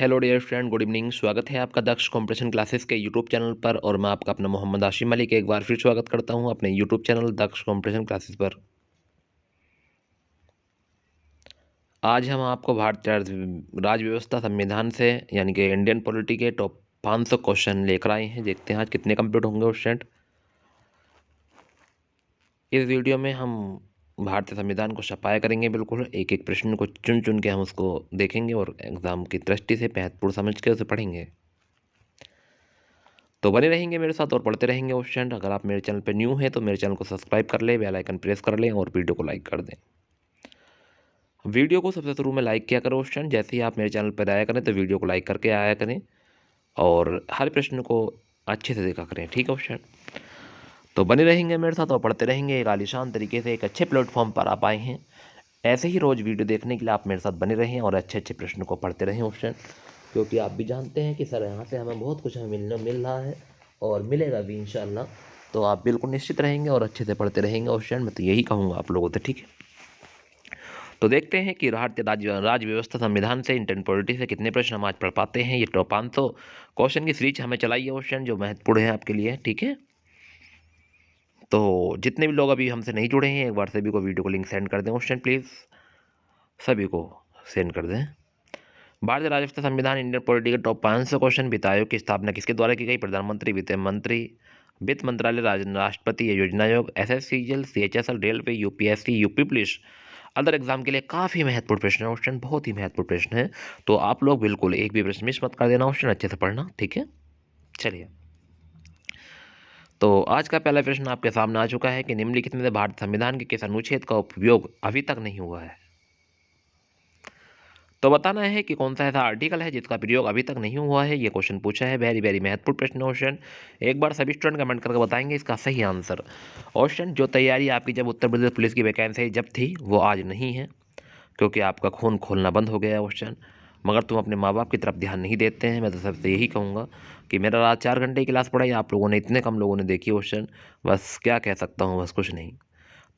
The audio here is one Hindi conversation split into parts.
Hello dear friend, good evening. स्वागत है आपका दक्ष कॉम्पिटिशन क्लासेस के यूट्यूब चैनल पर। और मैं आपका अपना मोहम्मद आशिम अली एक बार फिर स्वागत करता हूं अपने यूट्यूब चैनल दक्ष कॉम्पिटिशन क्लासेस पर। आज हम आपको भारतीय राज्य व्यवस्था संविधान से यानी कि इंडियन पॉलिटी के टॉप 500 क्वेश्चन लेकर आए हैं। देखते हैं आज कितने कंप्लीट होंगे स्टूडेंट। इस वीडियो में हम भारतीय संविधान को सफाया करेंगे, बिल्कुल एक एक प्रश्न को चुन चुन के हम उसको देखेंगे और एग्जाम की दृष्टि से महत्वपूर्ण समझ के उसे पढ़ेंगे। तो बने रहेंगे मेरे साथ और पढ़ते रहेंगे क्वेश्चन। अगर आप मेरे चैनल पर न्यू हैं तो मेरे चैनल को सब्सक्राइब कर लें, बेल आइकन प्रेस कर लें और वीडियो को लाइक कर दें। वीडियो को सबसे शुरू में लाइक किया करो क्वेश्चन। जैसे ही आप मेरे चैनल पर आया करें तो वीडियो को लाइक करके आया करें और हर प्रश्न को अच्छे से देखा करें, ठीक है क्वेश्चन। तो बने रहेंगे मेरे साथ और पढ़ते रहेंगे। एक आलीशान तरीके से एक अच्छे प्लेटफॉर्म पर आप आए हैं। ऐसे ही रोज़ वीडियो देखने के लिए आप मेरे साथ बने रहें और अच्छे अच्छे प्रश्न को पढ़ते रहें क्वेश्चन, क्योंकि आप भी जानते हैं कि सर यहाँ से हमें बहुत कुछ हमें मिल रहा है और मिलेगा भी इंशाल्लाह। तो आप बिल्कुल निश्चित रहेंगे और अच्छे से पढ़ते रहेंगे क्वेश्चन। मैं तो यही कहूँगा आप लोगों से, ठीक है। तो देखते हैं कि भारतीय राज्य व्यवस्था संविधान से इंडियन पॉलिटी से कितने प्रश्न हम आज पढ़ पाते हैं। ये टॉप 500 क्वेश्चन की सीरीज हमें चलाई है क्वेश्चन, जो महत्वपूर्ण है आपके लिए, ठीक है। तो जितने भी लोग अभी हमसे नहीं जुड़े हैं, एक बार सभी को वीडियो को लिंक सेंड कर दें क्वेश्चन, प्लीज़ सभी को सेंड कर दें। भारतीय राज्य संविधान इंडियन पॉलिटी के टॉप 500 क्वेश्चन। वित्त आयोग की स्थापना किसके द्वारा की गई? प्रधानमंत्री, वित्त मंत्री, वित्त मंत्रालय, राष्ट्रपति या योजना आयोग, SSC GL, CHSL, railway, UPSC, UP police. Other exam के लिए काफ़ी महत्वपूर्ण प्रश्न है क्वेश्चन, बहुत ही महत्वपूर्ण प्रश्न है। तो आप लोग बिल्कुल एक भी प्रश्न मिस मत कर देना क्वेश्चन, अच्छे से पढ़ना, ठीक है। चलिए, तो आज का पहला प्रश्न आपके सामने आ चुका है कि निम्नलिखित में से भारत संविधान के किस अनुच्छेद का उपयोग अभी तक नहीं हुआ है? तो बताना है कि कौन सा ऐसा आर्टिकल है जिसका प्रयोग अभी तक नहीं हुआ है। ये क्वेश्चन पूछा है, वेरी वेरी महत्वपूर्ण प्रश्न क्वेश्चन। एक बार सभी स्टूडेंट कमेंट करके बताएंगे इसका सही आंसर। क्वेश्चन, जो तैयारी आपकी जब उत्तर प्रदेश पुलिस की वैकेंसी जब थी वो आज नहीं है, क्योंकि आपका खून खोलना बंद हो गया है क्वेश्चन। मगर तुम अपने माँ बाप की तरफ ध्यान नहीं देते हैं। मैं तो सबसे यही कहूँगा कि मेरा रात 4 घंटे की क्लास पढ़ाई आप लोगों ने, इतने कम लोगों ने देखी क्वेश्चन। बस क्या कह सकता हूँ, बस कुछ नहीं।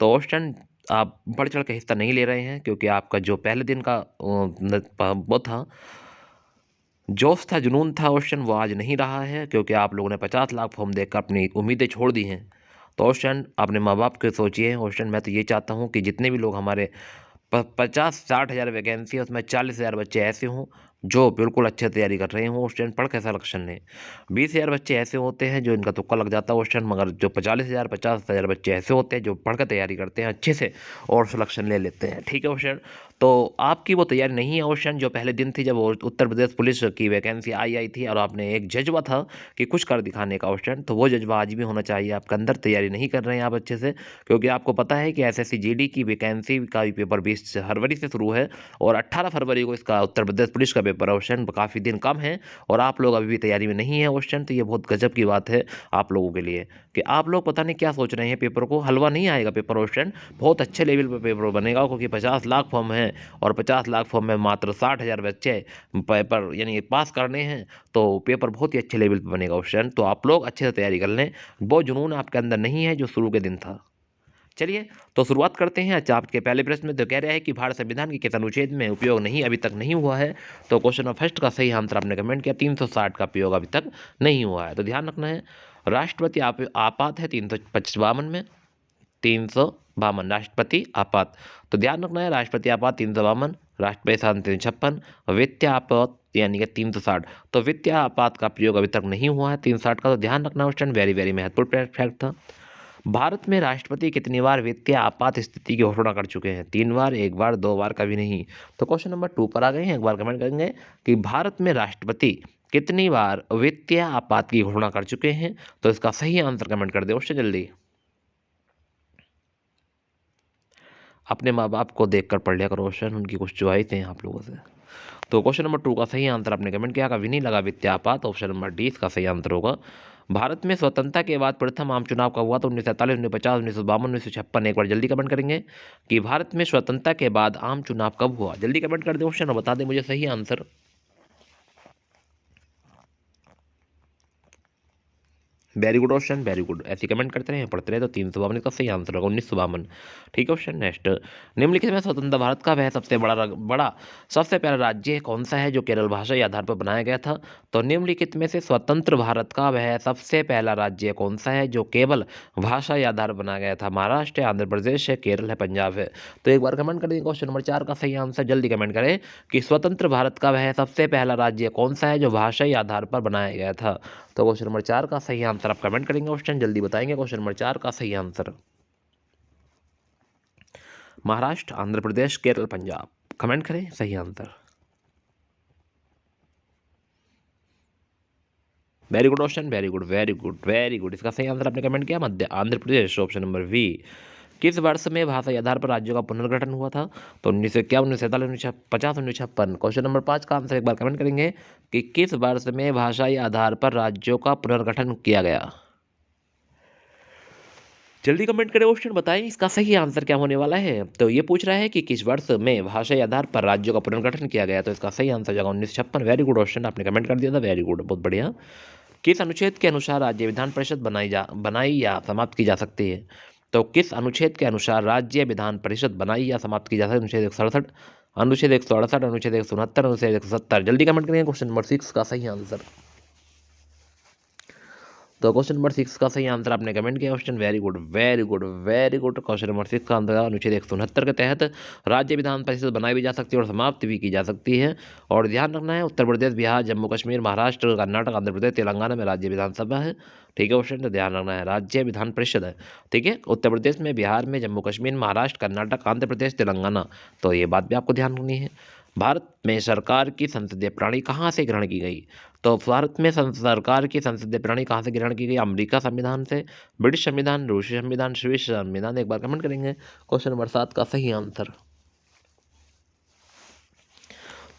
तो क्वेश्चन आप बढ़ चढ़ के हिस्सा नहीं ले रहे हैं, क्योंकि आपका जो पहले दिन का वो था, जोश था, जुनून था क्वेश्चन, वो आज नहीं रहा है, क्योंकि आप लोगों ने 50 लाख फॉर्म देखकर अपनी उम्मीदें छोड़ दी हैं। तो क्वेश्चन अपने माँ बाप के सोचिए क्वेश्चन। मैं तो ये चाहता हूँ कि जितने भी लोग हमारे 50-60 हज़ार वैकेंसी है, उसमें 40,000 बच्चे ऐसे हों जो बिल्कुल अच्छे तैयारी कर रहे हों क्वेश्चन, पढ़ के सिलेक्शन लें। 20,000 बच्चे ऐसे होते हैं जो इनका तुक्का लग जाता है क्वेश्चन, मगर जो 50,000 बच्चे ऐसे होते हैं जो पढ़ कर तैयारी करते हैं अच्छे से और सिलेक्शन ले लेते हैं, ठीक है क्वेश्चन। तो आपकी वो तैयारी नहीं है क्वेश्चन जो पहले दिन थी जब उत्तर प्रदेश पुलिस की वैकेंसी आई थी और आपने एक जज्बा था कि कुछ कर दिखाने का क्वेश्चन, तो वो जज्बा आज भी होना चाहिए आपके अंदर। तैयारी नहीं कर रहे हैं आप अच्छे से, क्योंकि आपको पता है कि एसएससी जीडी की वैकेंसी का भी पेपर 20 फरवरी से शुरू है और 18 फरवरी को इसका उत्तर प्रदेश पुलिस का पेपर है क्वेश्चन। काफ़ी दिन कम है और आप लोग अभी भी तैयारी में नहीं है क्वेश्चन। तो ये बहुत गजब की बात है आप लोगों के लिए कि आप लोग पता नहीं क्या सोच रहे हैं। पेपर को हलवा नहीं आएगा पेपर क्वेश्चन, बहुत अच्छे लेवल पर पेपर बनेगा, क्योंकि 50 लाख फॉर्म है और 50 लाख फॉर्म में मात्र 60,000 बच्चे पेपर यानी पास करने हैं। तो पेपर बहुत ही अच्छे लेवल पर बनेगा क्वेश्चन। तो आप लोग अच्छे से तैयारी कर लें, वो जुनून आपके अंदर नहीं है जो शुरू के दिन था। चलिए, तो शुरुआत करते हैं। अच्छा, आपके पहले प्रश्न में तो कह रहा है कि भारत संविधान के किस अनुच्छेद में उपयोग नहीं अभी तक नहीं हुआ है। तो क्वेश्चन नंबर फर्स्ट का सही आंसर आपने कमेंट किया, 360 का उपयोग अभी तक नहीं हुआ है। तो ध्यान रखना है, राष्ट्रपति आपात है 352 में, 352 राष्ट्रपति आपात। तो ध्यान रखना है, राष्ट्रपति आपात 352, राष्ट्रपति शासन 356, वित्तीय आपात यानी कि 360। तो वित्तीय आपात का प्रयोग अभी तक नहीं हुआ है 360 का। तो ध्यान रखना क्वेश्चन, वेरी वेरी महत्वपूर्ण फैक्ट था। भारत में राष्ट्रपति कितनी बार वित्तीय आपात स्थिति की घोषणा कर चुके हैं? 3 बार, 1 बार, 2 बार, कभी नहीं। तो क्वेश्चन नंबर 2 पर आ गए हैं। एक बार कमेंट करेंगे कि भारत में राष्ट्रपति कितनी बार वित्तीय आपात की घोषणा कर चुके हैं? तो इसका सही आंसर कमेंट कर दे उससे जल्दी। अपने माँ बाप को देखकर पढ़ लिया करो क्वेश्चन, उनकी कुछ चॉइस हैं आप लोगों से। तो क्वेश्चन नंबर 2 का सही आंसर आपने कमेंट किया, कभी नहीं लगा वित्तीय आपात। ऑप्शन नंबर डी इसका सही आंसर होगा। भारत में स्वतंत्रता के बाद प्रथम आम चुनाव कब हुआ? तो 1947, 1950, 1952, 1956। एक बार जल्दी कमेंट करेंगे कि भारत में स्वतंत्रता के बाद आम चुनाव कब हुआ। जल्दी कमेंट कर दे क्वेश्चन और बता दें मुझे सही answer. Very good option, very good. ऐसे कमेंट करते रहे, पढ़ते रहे, तो 352 इसका सही आंसर होगा, 1952। ठीक है ऑप्शन नेक्स्ट। निम्नलिखित में स्वतंत्र भारत का वह सबसे बड़ा सबसे पहला राज्य कौन सा है जो केरल भाषा के आधार पर बनाया गया था? तो निम्नलिखित में से स्वतंत्र भारत का वह सबसे पहला राज्य कौन सा है जो केवल भाषा के आधार पर बनाया गया था? महाराष्ट्र है, आंध्र प्रदेश है, केरल है, पंजाब है। तो एक बार कमेंट कर देंगे क्वेश्चन नंबर 4 का सही आंसर, जल्दी कमेंट करें कि स्वतंत्र भारत का वह सबसे पहला राज्य कौन सा है जो भाषाई आधार पर बनाया गया था? तो क्वेश्चन नंबर 4 का सही आंसर आप कमेंट करेंगे ऑप्शन, जल्दी बताएंगे क्वेश्चन नंबर 4 का सही आंसर। महाराष्ट्र, आंध्र प्रदेश, केरल, पंजाब, कमेंट करें सही answer. Very good option, very good, very good, very good. इसका सही आंसर आपने कमेंट किया मध्य Andhra Pradesh, option number we. किस वर्ष में भाषा आधार पर राज्यों का पुनर्गठन हुआ था? तो 1951, 1947, 1950, 1956। क्वेश्चन नंबर 5 का आंसर एक बार कमेंट करेंगे कि किस वर्ष में भाषाई आधार पर राज्यों का पुनर्गठन किया गया? जल्दी कमेंट करें ऑप्शन, बताएं इसका सही आंसर क्या होने वाला है। तो ये पूछ रहा है कि किस वर्ष में भाषाई आधार पर राज्यों का पुनर्गठन किया गया, तो इसका सही आंसर जाएगा 1956। वेरी गुड ऑप्शन, आपने कमेंट कर दिया था, वेरी गुड, बहुत बढ़िया। किस अनुच्छेद के अनुसार राज्य विधान परिषद बनाई या समाप्त की जा सकती है? तो किस अनुच्छेद के अनुसार राज्य विधान परिषद बनाई या समाप्त की जा सकती है? अनुच्छेद 167, अनुच्छेद 168, अनुच्छेद 169, अनुच्छेद 170। जल्दी कमेंट करेंगे क्वेश्चन नंबर 6 का सही आंसर। तो क्वेश्चन नंबर 6 का सही आंसर आपने कमेंट किया option, very good, very good, very good. Question number 6 का आंसर अनुच्छेद 169 के तहत राज्य विधान परिषद बनाई भी जा सकती है और समाप्त भी की जा सकती है। और ध्यान रखना है, उत्तर प्रदेश, बिहार, जम्मू कश्मीर, महाराष्ट्र, कर्नाटक, आंध्र प्रदेश, तेलंगाना में राज्य विधानसभा है। ठीक है ऑप्शन, तो ध्यान रखना है राज्य विधान परिषद है। ठीक है, उत्तर प्रदेश में, बिहार में, जम्मू कश्मीर, महाराष्ट्र, कर्नाटक, आंध्र प्रदेश, तेलंगाना। तो ये बात भी आपको ध्यान रखनी है। भारत में सरकार की संसदीय प्रणाली कहाँ से ग्रहण की गई? तो भारत में सरकार की संसदीय प्रणाली कहाँ से ग्रहण की गई? अमेरिका संविधान से, ब्रिटिश संविधान, रूसी संविधान, स्विस संविधान। एक बार कमेंट करेंगे क्वेश्चन नंबर 7 का सही आंसर।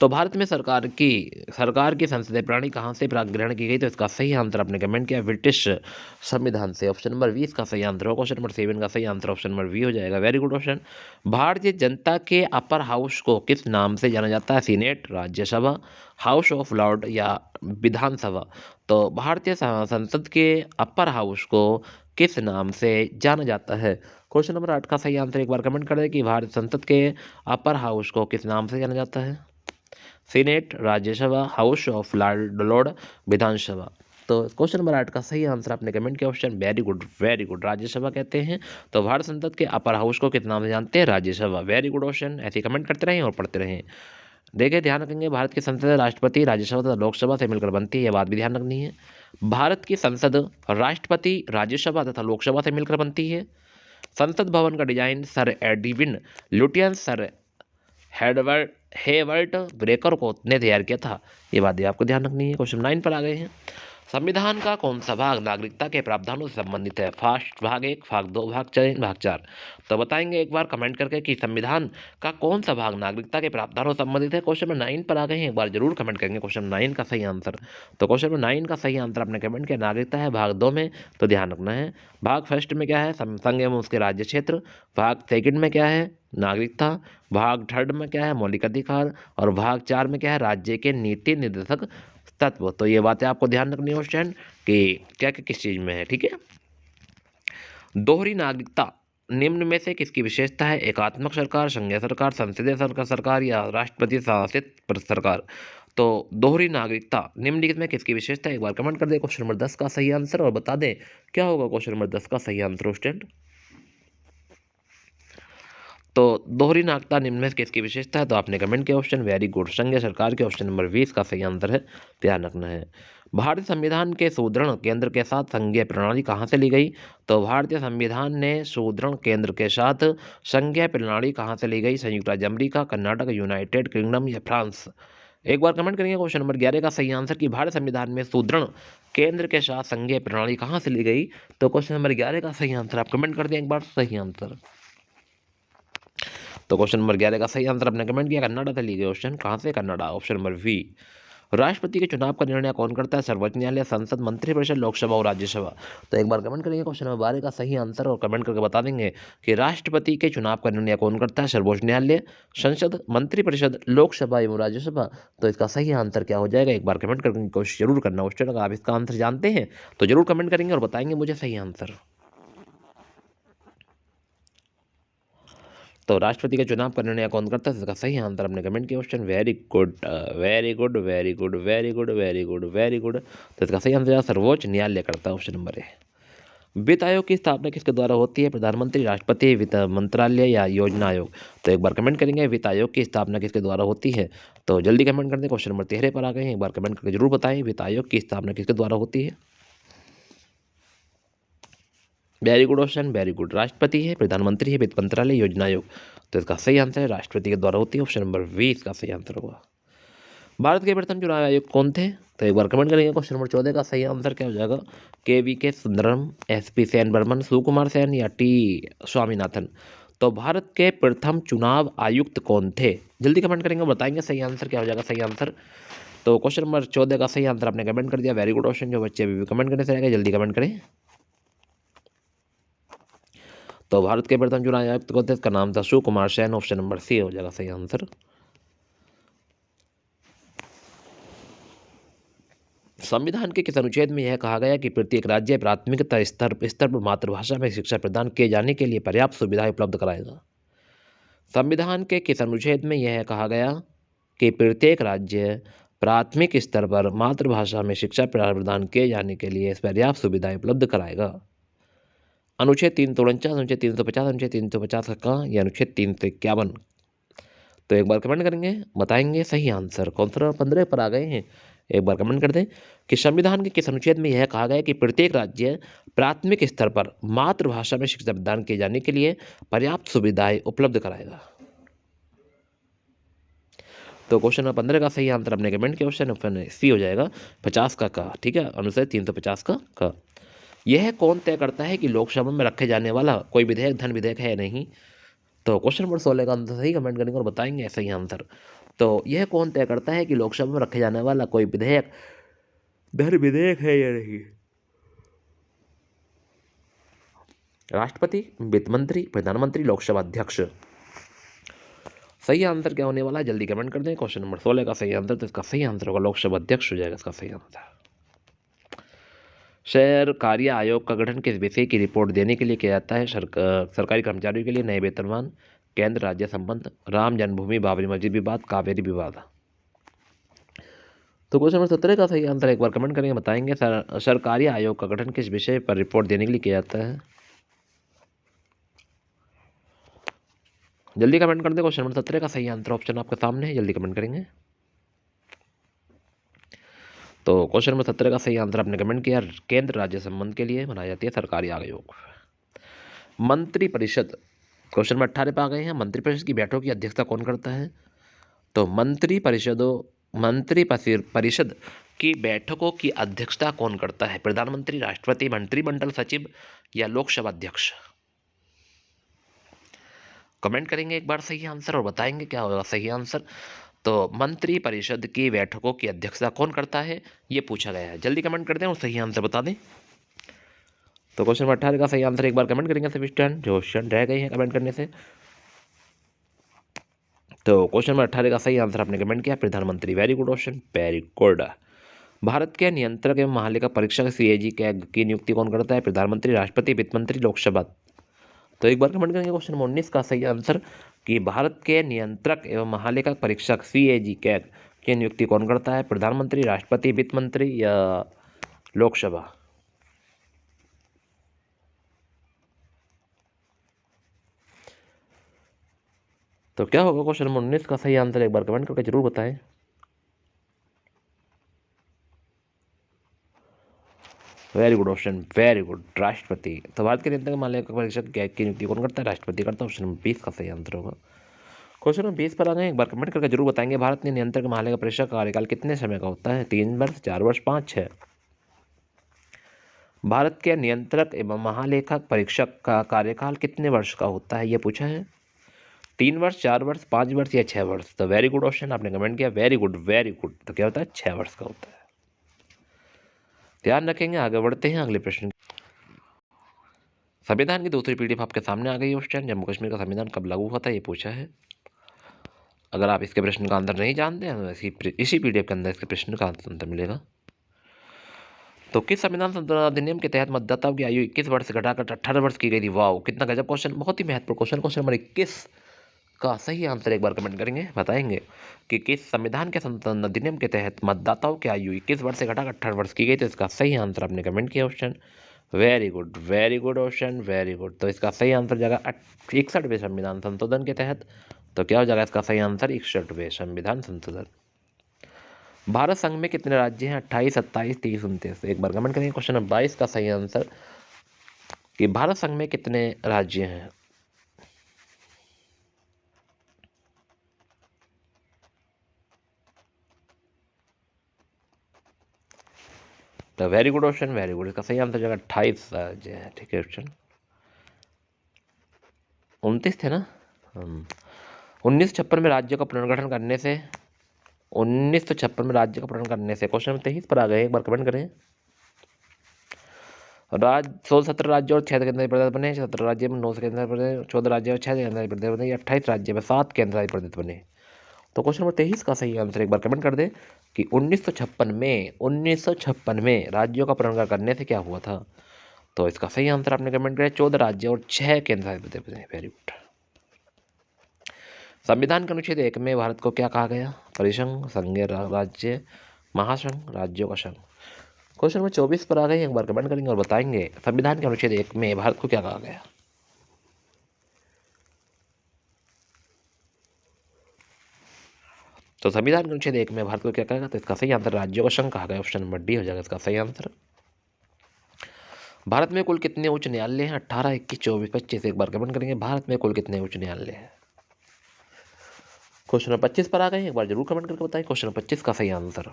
तो भारत में सरकार की संसदीय प्रणाली कहाँ से ग्रहण की गई? तो इसका सही आंसर आपने कमेंट किया ब्रिटिश संविधान से, ऑप्शन नंबर 20 का सही आंसर होगा। क्वेश्चन नंबर 7 का सही आंसर ऑप्शन नंबर वी हो जाएगा, very good option. Bharatiya Janata के अपर हाउस को किस नाम से जाना जाता है? Senate, Rajya Sabha, house of Lord या विधानसभा? तो भारतीय संसद के अपर हाउस को किस नाम से जाना जाता है? क्वेश्चन नंबर 8 का सही आंसर एक बार कमेंट कर दें कि भारत संसद के अपर हाउस को किस नाम से जाना जाता है? Senate, Rajya Sabha, house of lord, Vidhan Sabha. तो क्वेश्चन नंबर 8 का सही आंसर आपने कमेंट किया option, very good, very good, Rajya Sabha कहते हैं। तो भारत संसद के अपर हाउस को किस नाम से जानते हैं? Rajya Sabha, very good option. ऐसे कमेंट करते रहें और पढ़ते रहें। देखिए ध्यान रखेंगे, भारत की संसद राष्ट्रपति, राज्यसभा तथा लोकसभा से मिलकर बनती है, यह बात भी ध्यान रखनी है। भारत की संसद राष्ट्रपति, राज्यसभा तथा लोकसभा से मिलकर बनती है। संसद भवन का design sir Edwin Lutyens sir Edward Herbert Baker को ने तैयार किया था, ये बात भी आपको ध्यान रखनी है। क्वेश्चन 9 पर आ गए हैं। संविधान का कौन सा भाग नागरिकता के प्रावधानों से संबंधित है? फर्स्ट भाग 1, भाग 2, भाग 3, भाग 4। तो बताएंगे एक बार कमेंट करके कि संविधान का कौन सा भाग नागरिकता के प्रावधानों से संबंधित है। क्वेश्चन नंबर 9 पर आ गए हैं, एक बार जरूर कमेंट करेंगे क्वेश्चन 9 का सही आंसर। तो क्वेश्चन नंबर 9 का सही आंसर आपने कमेंट किया नागरिकता है, भाग 2 में। तो ध्यान रखना है, भाग फर्स्ट में क्या है? संघ एवं उसके राज्य क्षेत्र। भाग सेकंड में क्या है? नागरिकता। भाग थर्ड में क्या है? मौलिक अधिकार। और भाग 4 में क्या है? राज्य के नीति निर्देशक तत्व। तो ये बातें आपको ध्यान रखनी है क्वेश्चन कि क्या क्या किस चीज में है। ठीक है, दोहरी नागरिकता निम्न में से किसकी विशेषता है? एकात्मक सरकार, संघीय सरकार, संसदीय सरकार या राष्ट्रपति शासित सरकार? तो दोहरी नागरिकता निम्नलिखित में किसकी विशेषता है? एक बार कमेंट कर दे क्वेश्चन नंबर 10 का सही आंसर और बता दें क्या होगा क्वेश्चन नंबर 10 का सही आंसर स्टूडेंट। तो दोहरी नागरिकता निम्न में किसकी विशेषता है? तो आपने कमेंट किया ऑप्शन, वेरी गुड, संघीय सरकार के, ऑप्शन नंबर 20 का सही आंसर है, ध्यान रखना है। भारतीय संविधान के सुदृढ़ केंद्र के साथ संघीय प्रणाली कहाँ से ली गई? तो भारतीय संविधान ने सुदृढ़ केंद्र के साथ संघीय प्रणाली कहाँ से ली गई? संयुक्त राज्य अमेरिका, कर्नाटक, यूनाइटेड किंगडम या फ्रांस? एक बार कमेंट करेंगे क्वेश्चन नंबर 11 का सही आंसर कि भारत संविधान में सुदृढ़ केंद्र के साथ संघीय प्रणाली कहाँ से ली गई? तो क्वेश्चन नंबर 11 का सही आंसर आप कमेंट कर दें एक बार सही आंसर। तो क्वेश्चन नंबर 11 का सही आंसर आपने कमेंट किया कर्नाटक से ली गई, ऑप्शन कहाँ से? Kannada, option number B. राष्ट्रपति के चुनाव का निर्णय कौन करता है? सर्वोच्च न्यायालय, संसद, मंत्रिपरिषद, लोकसभा और राज्यसभा। तो एक बार कमेंट करेंगे क्वेश्चन नंबर 12 का सही आंसर और कमेंट करके बता देंगे कि राष्ट्रपति के चुनाव का निर्णय कौन करता है? सर्वोच्च न्यायालय, संसद, मंत्रिपरिषद, लोकसभा एवं राज्यसभा। तो इसका सही आंसर क्या हो जाएगा? एक बार कमेंट करके कोशिश जरूर करना। क्वेश्चन अगर आप इसका आंसर जानते हैं तो जरूर कमेंट करेंगे और बताएंगे मुझे सही आंसर। तो राष्ट्रपति के चुनाव का निर्णय कौन करता है? इसका सही आंसर हमने कमेंट किया। Question very good, very good, very good, very good, very good, very good. तो इसका सही आंसर सर्वोच्च न्यायालय करता है। ऑप्शन नंबर ए। वित्त आयोग की स्थापना किसके द्वारा होती है? प्रधानमंत्री, राष्ट्रपति, वित्त मंत्रालय या योजना आयोग। तो एक बार कमेंट करेंगे वित्त आयोग की स्थापना किसके द्वारा होती है? तो जल्दी कमेंट कर दें। क्वेश्चन नंबर 13 पर आ गए हैं। एक बार कमेंट करके जरूर बताएं वित्त आयोग की स्थापना किसके द्वारा होती है? Very good option, very good. राष्ट्रपति है, प्रधानमंत्री है, वित्त मंत्रालय, योजना आयोग। तो इसका सही आंसर है राष्ट्रपति के द्वारा होती है। ऑप्शन नंबर 20 का सही आंसर होगा। भारत के प्रथम चुनाव आयुक्त कौन थे? तो एक बार कमेंट करेंगे। क्वेश्चन नंबर 14 का सही आंसर क्या हो जाएगा? के सुंदरम, SP सेन बर्मन, सुकुमार सेन या T स्वामीनाथन। तो भारत के प्रथम चुनाव आयुक्त कौन थे? जल्दी कमेंट करेंगे, बताएंगे सही आंसर क्या हो जाएगा सही आंसर। तो क्वेश्चन नंबर 14 का सही आंसर आपने कमेंट कर दिया। Very good option. जो बच्चे अभी भी कमेंट करने से रहेगा जल्दी कमेंट करें। तो भारत के प्रथम चुनाव आयुक्त कौन थे? इसका नाम था Sukumar Sen. Option number C हो जाएगा सही आंसर। संविधान के किस अनुच्छेद में यह कहा गया कि प्रत्येक राज्य प्राथमिकता स्तर पर मातृभाषा में शिक्षा प्रदान किए जाने के लिए पर्याप्त सुविधाएं उपलब्ध कराएगा? संविधान के किस अनुच्छेद में यह कहा गया कि प्रत्येक राज्य प्राथमिक स्तर पर मातृभाषा में शिक्षा प्रदान किए जाने के लिए पर्याप्त सुविधाएं उपलब्ध कराएगा? अनुच्छेद 349, अनुच्छेद 350, अनुच्छेद 350 का या अनुच्छेद 351। तो एक बार कमेंट करेंगे, बताएंगे सही आंसर। कौन सा 15 पर आ गए हैं? एक बार कमेंट कर दें कि संविधान के किस अनुच्छेद में यह कहा गया कि प्रत्येक राज्य प्राथमिक स्तर पर मातृभाषा में शिक्षा प्रदान किए जाने के लिए पर्याप्त सुविधाएं उपलब्ध कराएगा? तो क्वेश्चन नंबर 15 का सही आंसर आपने कमेंट किया। ऑप्शन C हो जाएगा 50 का। ठीक है, अनुच्छेद 350 का। यह कौन तय करता है कि लोकसभा में रखे जाने वाला कोई विधेयक धन विधेयक है या नहीं? तो क्वेश्चन नंबर 16 का आंसर सही कमेंट करेंगे और बताएंगे सही आंसर। तो यह कौन तय करता है कि लोकसभा में रखे जाने वाला कोई विधेयक धन विधेयक है या नहीं? राष्ट्रपति, वित्त मंत्री, प्रधानमंत्री, लोकसभा अध्यक्ष। सही आंसर क्या होने वाला है? जल्दी कमेंट कर दें। क्वेश्चन नंबर 16 का सही आंसर, तो इसका सही आंसर होगा लोकसभा अध्यक्ष हो जाएगा इसका सही आंसर। सरकारी आयोग का गठन किस विषय की रिपोर्ट देने के लिए किया जाता है? सरकारी कर्मचारियों के लिए नए वेतनमान, केंद्र राज्य संबंध, राम जन्मभूमि बाबरी मस्जिद विवाद, कावेरी विवाद। तो क्वेश्चन नंबर 17 का सही आंसर एक बार कमेंट करेंगे, बताएंगे सरकारी आयोग का गठन किस विषय पर रिपोर्ट देने के लिए किया जाता है? जल्दी कमेंट कर दे। क्वेश्चन नंबर 17 का सही आंसर ऑप्शन आपके सामने है, जल्दी कमेंट करेंगे। तो क्वेश्चन नंबर 17 का सही आंसर आपने कमेंट किया, केंद्र राज्य संबंध के लिए बनाई जाती है सरकारी आयोग। मंत्रिपरिषद, क्वेश्चन नंबर 18 पे आ गए हैं। मंत्रिपरिषद की बैठकों की अध्यक्षता कौन करता है? तो मंत्रिपरिषद की बैठकों की अध्यक्षता कौन करता है? प्रधानमंत्री, राष्ट्रपति, मंत्रिमंडल सचिव या लोकसभा अध्यक्ष? कमेंट करेंगे एक बार सही आंसर और बताएंगे क्या होगा सही आंसर। तो मंत्रिपरिषद की बैठकों की अध्यक्षता कौन करता है ये पूछा गया है। जल्दी कमेंट कर दें और सही आंसर बता दें। तो क्वेश्चन नंबर 18 का सही आंसर एक बार कमेंट करेंगे सभी स्टूडेंट जो स्टूडेंट रह गए हैं कमेंट करने से। तो क्वेश्चन नंबर 18 का सही आंसर आपने कमेंट किया प्रधानमंत्री। Very good option, very good. Bharat के नियंत्रक एवं महालेखा परीक्षक CAG की नियुक्ति कौन करता है? प्रधानमंत्री, राष्ट्रपति, वित्त मंत्री, लोकसभा। तो एक बार कमेंट करेंगे क्वेश्चन नंबर 19 का सही आंसर कि भारत के नियंत्रक एवं महालेखा परीक्षक CAG की नियुक्ति कौन करता है? प्रधानमंत्री, राष्ट्रपति, वित्त मंत्री या लोकसभा। तो क्या होगा क्वेश्चन नंबर 19 का सही आंसर एक बार कमेंट करके जरूर बताएं। Very good option, very good, राष्ट्रपति। तो भारत के नियंत्रक महालेखा परीक्षक की नियुक्ति कौन करता है? राष्ट्रपति करता है। ऑप्शन नंबर 20 का सही आंसर होगा। क्वेश्चन नंबर 20 पर आ गए, एक बार कमेंट करके जरूर बताएंगे भारत के नियंत्रक महालेखा परीक्षक का कार्यकाल कितने समय का होता है? 3 वर्ष, 4 वर्ष, 5, 6। भारत के नियंत्रक एवं महालेखा परीक्षक का कार्यकाल कितने वर्ष का होता है ये पूछा है। 3 वर्ष, 4 वर्ष, 5 वर्ष या 6 वर्ष? तो वेरी गुड ऑप्शन आपने कमेंट किया, वेरी गुड वेरी गुड। तो क्या होता है? 6 वर्ष का होता है। ध्यान रखेंगे। आगे बढ़ते हैं अगले प्रश्न। संविधान की दूसरी पीडीएफ आपके सामने आ गई है। क्वेश्चन, जम्मू कश्मीर का संविधान कब लागू हुआ था, ये पूछा है। अगर आप इसके प्रश्न का आंसर नहीं जानते हैं तो इसी पीडीएफ के अंदर इसके प्रश्न का आंसर मिलेगा। तो किस संविधान संशोधन अधिनियम के तहत मतदाताओं की आयु 21 वर्ष से घटाकर 18 वर्ष की गई थी? वाह, कितना गजब क्वेश्चन, बहुत ही महत्वपूर्ण क्वेश्चन। क्वेश्चन नंबर 21 का सही आंसर एक बार कमेंट करेंगे, बताएंगे कि किस संविधान के संशोधन अधिनियम के तहत मतदाताओं की आयु 21 वर्ष से घटाकर 18 वर्ष की गई। तो इसका सही आंसर आपने कमेंट किया option. Very good option, very good. तो इसका सही आंसर जाएगा 61वें संविधान संशोधन के तहत। तो क्या हो जाएगा इसका सही आंसर? 61वें संविधान संशोधन। भारत संघ में कितने राज्य हैं? 28, 27, 30, 29। एक बार कमेंट करेंगे। क्वेश्चन नंबर 22 का सही आंसर कि भारत संघ में कितने राज्य हैं? तो very good option, very good. इसका सही आंसर जाएगा 28 राज्य है। ठीक है ऑप्शन। 29 थे ना। 1956 में राज्य का पुनर्गठन करने से 1956 में राज्य का पुनर्गठन करने से क्वेश्चन नंबर 23 पर आ गए। एक बार कमेंट करें। 17 राज्य और 6 केंद्रीय प्रदेश बने। 17 राज्य में 9 केंद्रीय प्रदेश, 14 राज्य और 6 केंद्रीय प्रदेश बने, 28 राज्य में 7 केंद्रीय प्रदेश बने। तो क्वेश्चन नंबर 23 का सही आंसर एक बार कमेंट कर दे कि 1956 में राज्यों का पुनर्गठन करने से क्या हुआ था? तो इसका सही आंसर आपने कमेंट किया 14 राज्य और 6 केंद्रीय प्रदेश बने। Very good. संविधान के अनुच्छेद 1 में भारत को क्या कहा गया? परिसंघ, संघीय राज्य, महासंघ, राज्यों का संघ। क्वेश्चन नंबर 24 पर आ गए। एक बार कमेंट करेंगे और बताएंगे संविधान के अनुच्छेद 1 में भारत को क्या कहा गया। तो संविधान के अनुच्छेद 1 में भारत को क्या कहा? तो इसका सही आंसर राज्यों का संघ कहा गया। ऑप्शन नंबर डी हो जाएगा इसका सही आंसर। भारत में कुल कितने उच्च न्यायालय हैं? 18, 21, 24, 25। एक बार कमेंट करेंगे भारत में कुल कितने उच्च न्यायालय हैं। क्वेश्चन नंबर 25 पर आ गए। एक बार जरूर कमेंट करके बताएं क्वेश्चन नंबर 25 का सही आंसर।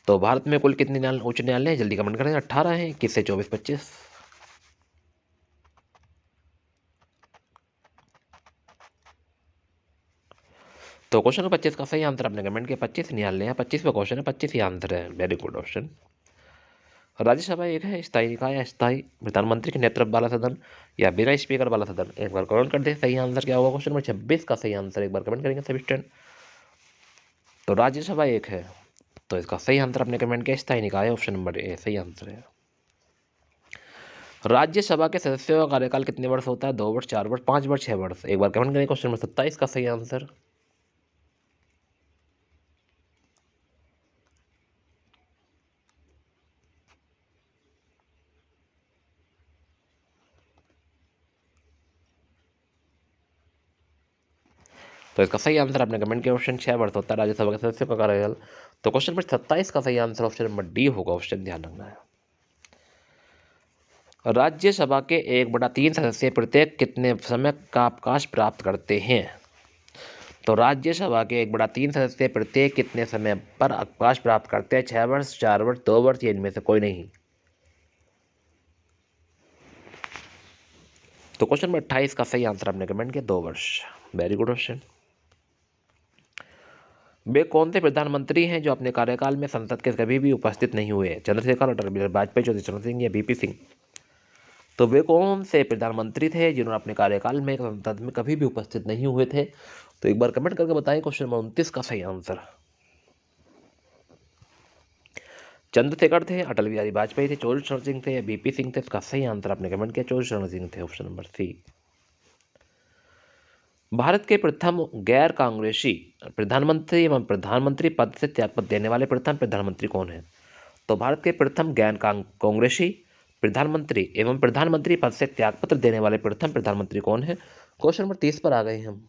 तो भारत में कुल कितने उच्च न्यायालय हैं? जल्दी कमेंट करें। 18 है, 21 से 24, 25। तो क्वेश्चन नंबर 25 का सही आंसर आपने कमेंट किया 25 न्यायालय है। 25वां क्वेश्चन है, 25 ही आंसर है। Very good option. राज्यसभा एक है स्थायी निकाय, स्थायी प्रधानमंत्री के नेतृत्व वाला सदन या बिना स्पीकर वाला सदन। एक बार कमेंट कर दे सही आंसर क्या होगा। क्वेश्चन नंबर 26 का सही आंसर एक बार कमेंट करेंगे सभी स्टूडेंट। तो राज्यसभा एक है, तो इसका सही आंसर आपने कमेंट किया स्थायी निकाय। ऑप्शन नंबर ए सही आंसर है। राज्यसभा के सदस्यों का कार्यकाल कितने वर्ष होता है? 2 वर्ष, 4 वर्ष, 5 वर्ष, 6 वर्ष। एक बार कमेंट करें। क्वेश्चन नंबर 27 का सही आंसर। तो इसका सही आंसर आपने कमेंट किया ऑप्शन 6 वर्ष होता है राज्यसभा के सदस्यों का कार्यकाल। तो क्वेश्चन नंबर 27 का सही आंसर ऑप्शन नंबर डी होगा। ऑप्शन ध्यान रखना है। राज्यसभा के 1/3 सदस्य प्रत्येक कितने समय का अवकाश प्राप्त करते हैं? तो राज्यसभा के 1/3 सदस्य प्रत्येक कितने समय पर अवकाश प्राप्त करते हैं? 6 वर्ष, 4 वर्ष, 2 वर्ष या इनमें से कोई नहीं। तो क्वेश्चन नंबर 28 का सही आंसर आपने कमेंट किया 2 वर्ष। Very good question. वे कौन से प्रधानमंत्री हैं जो अपने कार्यकाल में संसद के कभी भी उपस्थित नहीं हुए? चंद्रशेखर, अटल बिहारी वाजपेयी, ज्योति चरण सिंह या बीपी सिंह। तो वे कौन से प्रधानमंत्री थे जिन्होंने अपने कार्यकाल में संसद में कभी भी उपस्थित नहीं हुए थे? तो एक बार कमेंट करके बताएं क्वेश्चन नंबर 29 का सही आंसर। चंद्रशेखर थे, अटल बिहारी वाजपेयी थे, ज्योति चरण सिंह थे या बीपी सिंह थे। इसका सही आंसर आपने कमेंट किया ज्योति चरण सिंह थे। ऑप्शन नंबर सी। भारत के प्रथम गैर कांग्रेसी प्रधानमंत्री एवं प्रधानमंत्री पद से त्यागपत्र देने वाले प्रथम प्रधानमंत्री कौन है? तो भारत के प्रथम गैर कांग्रेसी प्रधानमंत्री एवं प्रधानमंत्री पद से त्यागपत्र देने वाले प्रथम प्रधानमंत्री कौन है? क्वेश्चन नंबर 30 पर आ गए हम।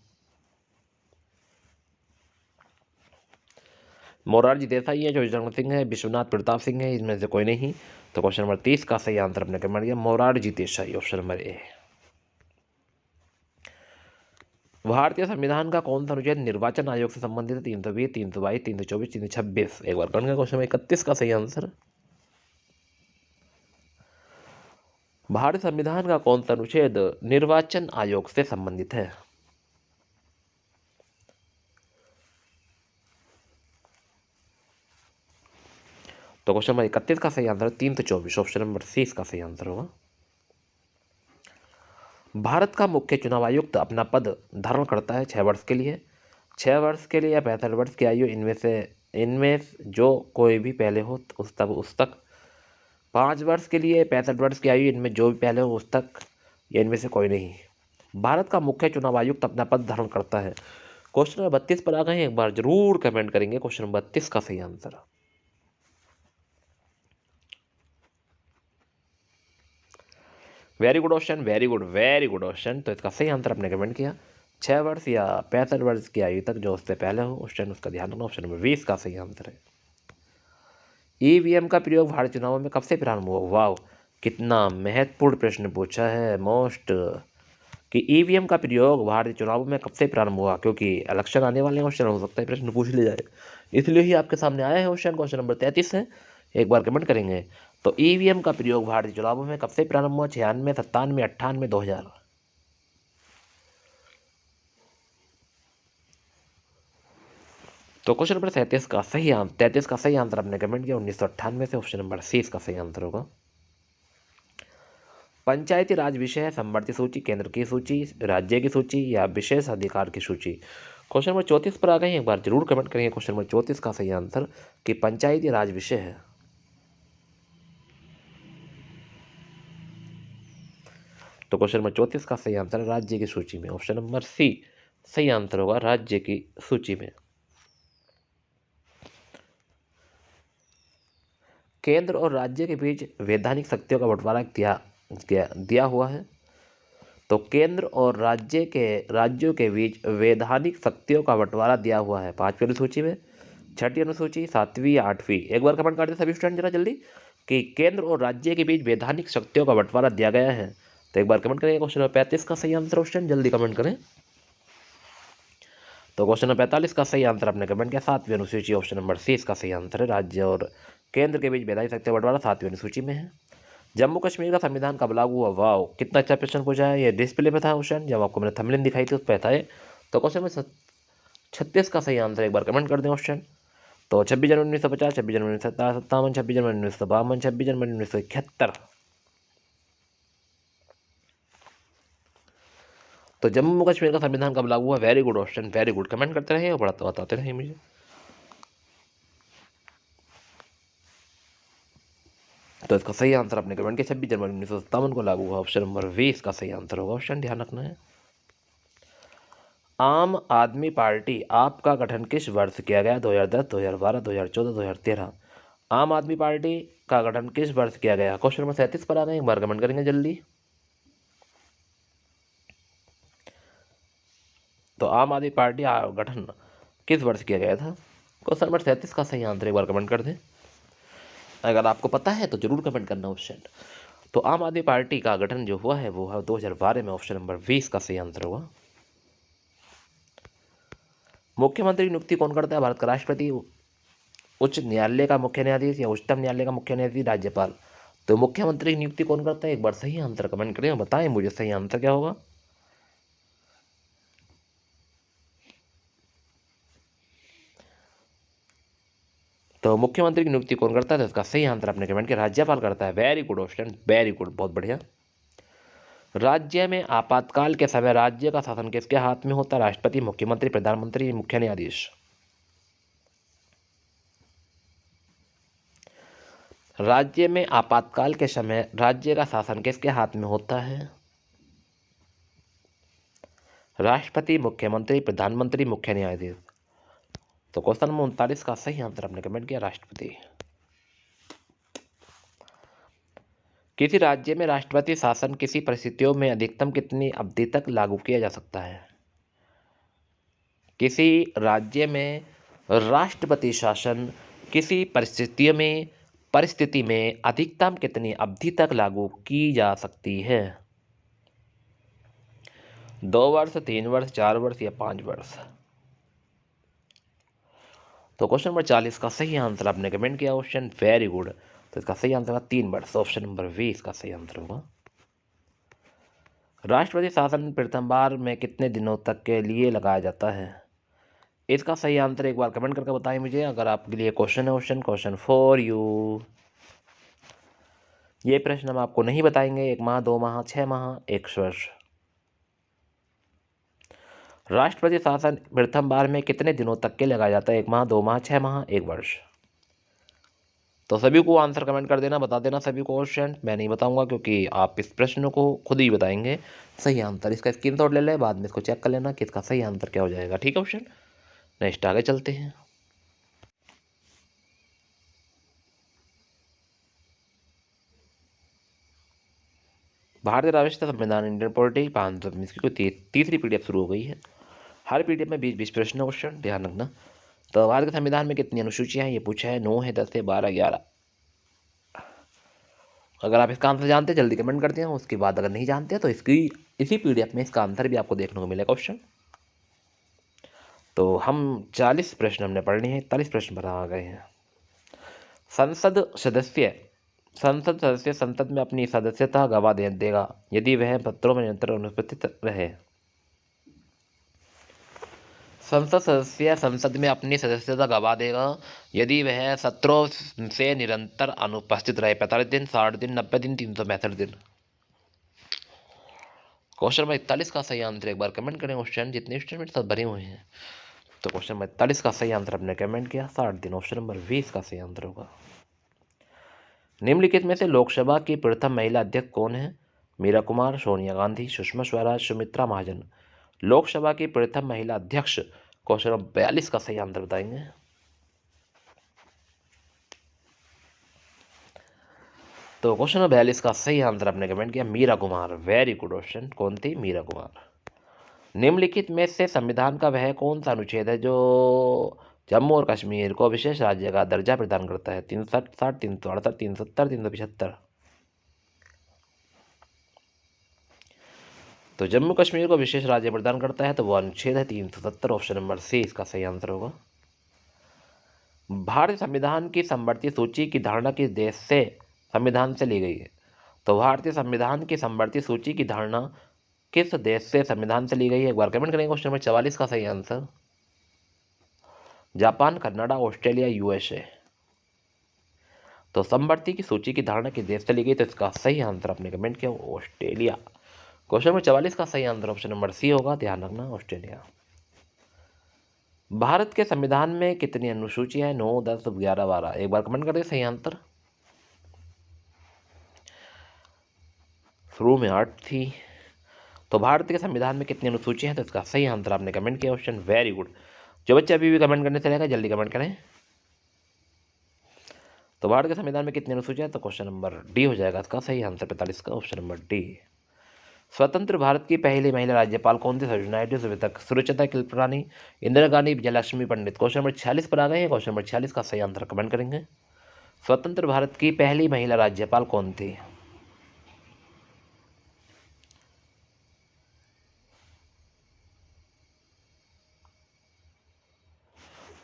मोरारजी देसाई है, ज्योति चरण सिंह है, विश्वनाथ प्रताप सिंह है, इनमें से कोई नहीं। तो क्वेश्चन नंबर 30 का सही आंसर अपने कमेंट किया मोरारजी देसाई। ऑप्शन नंबर ए। भारतीय संविधान का कौन सा अनुच्छेद निर्वाचन आयोग से संबंधित है? 320, 322, 324, 326। एक बार करेंगे क्वेश्चन नंबर 31 का सही आंसर। भारतीय संविधान का कौन सा अनुच्छेद निर्वाचन आयोग से संबंधित है? तो क्वेश्चन नंबर 31 का सही आंसर 324, ऑप्शन नंबर सी इसका सही आंसर होगा। भारत का मुख्य चुनाव आयुक्त अपना पद धारण करता है 6 वर्ष के लिए, 6 वर्ष के लिए या 65 वर्ष की आयु, इनमें जो कोई भी पहले हो उस तक, 5 वर्ष के लिए, 65 वर्ष की आयु, इनमें जो भी पहले हो उस तक, या इनमें से कोई नहीं। भारत का मुख्य चुनाव आयुक्त अपना पद धारण करता है। क्वेश्चन नंबर 32 पर आ गए हैं, एक बार जरूर कमेंट करेंगे क्वेश्चन नंबर 32 का सही answer. Very good option, very good, very good option. तो इसका सही आंसर आपने कमेंट किया 6 वर्ष या 65 वर्ष की आयु तक, जो उससे पहले हो ऑप्शन, उसका ध्यान रखना। ऑप्शन नंबर 20 का सही आंसर है। ईवीएम का प्रयोग भारत चुनावों में कब से प्रारंभ हुआ? वाह, कितना महत्वपूर्ण प्रश्न पूछा है मोस्ट, कि ईवीएम का प्रयोग भारतीय चुनावों में कब से प्रारंभ हुआ, क्योंकि इलेक्शन आने वाले हैं, क्वेश्चन हो सकता है प्रश्न पूछ लिया जाए, इसलिए ही आपके सामने आया है क्वेश्चन। क्वेश्चन नंबर 33 है, एक बार कमेंट करेंगे। तो ईवीएम का प्रयोग भारतीय चुनावों में कब से प्रारंभ हुआ? 96, 97, 98, 2000। तो क्वेश्चन नंबर 33 का सही आंसर आपने कमेंट किया 1998 से, ऑप्शन नंबर सी इसका सही आंसर होगा। पंचायती राज विषय है समवर्ती सूची, केंद्र की सूची, राज्य की सूची या विशेष अधिकार की सूची। क्वेश्चन नंबर 34 पर आ गए हैं, एक बार जरूर कमेंट करेंगे क्वेश्चन नंबर 34 का सही आंसर, कि पंचायती राज विषय है। तो क्वेश्चन नंबर 34 का सही आंसर है राज्य की सूची में, ऑप्शन नंबर सी सही आंसर होगा, राज्य की सूची में। केंद्र और राज्य के बीच वैधानिक शक्तियों का बंटवारा दिया हुआ है। तो केंद्र और राज्यों के बीच वैधानिक शक्तियों का बंटवारा दिया हुआ है 5वीं अनुसूची में, 6ठी अनुसूची, 7वीं या 8वीं। एक बार कमेंट कर दे सभी स्टूडेंट जरा जल्दी, कि केंद्र और राज्य के बीच वैधानिक शक्तियों का बंटवारा दिया गया है। तो एक बार कमेंट करेंगे क्वेश्चन नंबर 35 का सही आंसर, क्वेश्चन जल्दी कमेंट करें। तो क्वेश्चन नंबर 45 का सही आंसर आपने कमेंट किया 7वीं अनुसूची, ऑप्शन नंबर सी इसका सही आंसर है, राज्य और केंद्र के बीच वैधानिक शक्तियों का बंटवारा 7वीं अनुसूची में है। जम्मू कश्मीर का संविधान कब लागू हुआ? वाह, कितना अच्छा क्वेश्चन पूछा है, ये डिस्प्ले पे था क्वेश्चन, जब आपको मैंने थंबनेल दिखाई थी उस पर था ये। तो क्वेश्चन में 36 का सही आंसर, एक बार कमेंट कर दें ऑप्शन। तो 26 जनवरी 1950, 26 जनवरी 1957, 26 जनवरी 1952, 26 जनवरी 1971। तो जम्मू कश्मीर का संविधान कब लागू हुआ? Very good option, very good, comment करते रहिए और बताते रहिए मुझे। तो इसका सही आंसर आपने कमेंट किया 26 जनवरी 1957 को लागू हुआ, ऑप्शन नंबर 20 का सही आंसर होगा, ऑप्शन ध्यान रखना है। आम आदमी पार्टी आप का गठन किस वर्ष किया गया? 2010, 2012, 2014, 2013। आम आदमी पार्टी का गठन किस वर्ष किया गया? क्वेश्चन नंबर 37 पर आ गए, एक बार कमेंट करेंगे जल्दी। तो आम आदमी पार्टी गठन किस वर्ष किया गया था? क्वेश्चन नंबर 37 का सही आंसर एक बार कमेंट कर दें, अगर आपको पता है तो जरूर कमेंट करना ऑप्शन। तो आम आदमी पार्टी का गठन जो हुआ है वो है 2012 में, ऑप्शन नंबर 20 का सही आंसर होगा। मुख्यमंत्री की नियुक्ति कौन करता है? भारत का राष्ट्रपति, उच्च न्यायालय का मुख्य न्यायाधीश या उच्चतम न्यायालय का मुख्य न्यायाधीश, राज्यपाल। तो मुख्यमंत्री की नियुक्ति कौन करता है? एक बार सही आंसर कमेंट करें और बताएं मुझे सही आंसर क्या होगा। तो मुख्यमंत्री की नियुक्ति कौन करता है? तो इसका सही आंसर आपने कमेंट किया राज्यपाल करता है। Very good option, very good, बहुत बढ़िया। राज्य में आपातकाल के समय राज्य का शासन किसके हाथ में होता है? राष्ट्रपति, मुख्यमंत्री, प्रधानमंत्री, मुख्य न्यायाधीश। राज्य में आपातकाल के समय राज्य का शासन किसके हाथ में होता है? राष्ट्रपति, मुख्यमंत्री, प्रधानमंत्री, मुख्य न्यायाधीश। तो क्वेश्चन नंबर 39 का सही आंसर आपने कमेंट किया राष्ट्रपति। किसी राज्य में राष्ट्रपति शासन किसी परिस्थितियों में अधिकतम कितनी अवधि तक लागू किया जा सकता है? किसी राज्य में राष्ट्रपति शासन किसी परिस्थिति में अधिकतम कितनी अवधि तक लागू की जा सकती है? 2 वर्ष, 3 वर्ष, 4 वर्ष या 5 वर्ष। तो क्वेश्चन नंबर 40 का सही आंसर आपने कमेंट किया ऑप्शन, वेरी गुड। तो इसका सही आंसर होगा 3 वर्ष, ऑप्शन नंबर 20 का सही आंसर होगा। राष्ट्रपति शासन प्रथम बार में कितने दिनों तक के लिए लगाया जाता है? इसका सही आंसर एक बार कमेंट करके बताएं मुझे। अगर आपके लिए क्वेश्चन है क्वेश्चन फॉर यू। ये प्रश्न हम आपको नहीं बताएंगे। 1 माह, 2 माह, 6 माह, 1 वर्ष। राष्ट्रपति शासन प्रथम बार में कितने दिनों तक के लगाया जाता है? 1 माह, 2 माह, 6 माह, 1 वर्ष। तो सभी को आंसर कमेंट कर देना, बता देना सभी को क्वेश्चन। मैं नहीं बताऊंगा क्योंकि आप इस प्रश्न को खुद ही बताएंगे सही आंसर। इसका स्क्रीनशॉट ले लें, बाद में इसको चेक कर लेना कि इसका सही आंसर क्या हो जाएगा। ठीक है क्वेश्चन। नेक्स्ट आगे चलते हैं। भारतीय राष्ट्रीय संविधान इंडियन पॉलिटी 519 की कोई तीसरी पीडीएफ शुरू हो गई है। हर पीडीएफ में 20-20 प्रश्न क्वेश्चन, ध्यान रखना। तो भारत के संविधान में कितनी अनुसूचियां हैं? ये पूछा है। 9 है, 10 है, 12, 11। अगर आप इसका आंसर जानते हैं जल्दी कमेंट करते हैं। उसके बाद अगर नहीं जानते तो इसी पीडीएफ में इसका आंसर भी आपको देखने को मिलेगा क्वेश्चन। तो हम 40 प्रश्न हमने पढ़ लिए हैं, 41 प्रश्न पर आ गए हैं। संसद सदस्य संसद में अपनी सदस्यता गवा देगा यदि वह पत्रों में निरंतर अनुपस्थित रहे। संसद सदस्य संसद में अपनी सदस्यता गवा देगा यदि वह सत्रों से निरंतर अनुपस्थित रहे। 45 दिन, 60 दिन, 90 दिन, 365 दिन। क्वेश्चन नंबर 41 का सही आंसर एक बार कमेंट करें। क्वेश्चन जितने स्टेटमेंट सब भरे हुए हैं। तो क्वेश्चन नंबर 41 का सही आंसर आपने कमेंट किया 60 दिन। ऑप्शन नंबर 20 का सही आंसर होगा। निम्नलिखित में से लोकसभा की प्रथम महिला अध्यक्ष कौन है? मीरा कुमार, सोनिया गांधी, सुषमा स्वराज, सुमित्रा महाजन। लोकसभा की प्रथम महिला अध्यक्ष। क्वेश्चन नंबर 42 का सही आंसर बताएंगे। तो क्वेश्चन नंबर 42 का सही आंसर आपने कमेंट किया Meera Kumar. Very good question. कौन थी? मीरा कुमार। निम्नलिखित में से संविधान का वह कौन सा अनुच्छेद है जो जम्मू और कश्मीर को विशेष राज्य का दर्जा प्रदान करता है? 360, 368, 370, 375। तो जम्मू कश्मीर को विशेष राज्य प्रदान करता है तो वो अनुच्छेद है 370। ऑप्शन नंबर सी इसका सही आंसर होगा। भारतीय संविधान की समवर्ती सूची की धारणा किस देश से संविधान से ली गई है? तो भारतीय संविधान की समवर्ती सूची की धारणा किस देश से संविधान से ली गई है? एक बार कमेंट करेंगे। क्वेश्चन नंबर 44 का सही answer Japan, Canada, Australia, USA. तो समवर्ती की सूची की धारणा किस देश से ली गई? तो इसका सही आंसर आपने कमेंट किया ऑस्ट्रेलिया। क्वेश्चन नंबर 44 का सही आंसर ऑप्शन नंबर सी होगा। ध्यान रखना, ऑस्ट्रेलिया। भारत के संविधान में कितनी अनुसूचियां हैं? 9, 10, 11, 12। एक बार कमेंट करें सही आंसर। शुरू में 8 थी। तो भारत के संविधान में कितनी अनुसूचियां हैं? तो इसका सही आंसर आपने कमेंट किया ऑप्शन। Very good. जो बच्चे अभी भी कमेंट करने से रहेगा जल्दी कमेंट करें। तो भारत के संविधान में कितनी अनुसूचियां हैं? तो क्वेश्चन नंबर डी हो जाएगा इसका सही आंसर 45 का। Option number D. स्वतंत्र भारत की पहली महिला राज्यपाल कौन थी? सरोजिनी नायडू, सुचेता कृपलानी, इंदिरा गांधी, विजयलक्ष्मी पंडित। क्वेश्चन नंबर 46 पर आ गए हैं। क्वेश्चन नंबर 46 का सही आंसर कमेंट करेंगे। स्वतंत्र भारत की पहली महिला राज्यपाल कौन थी?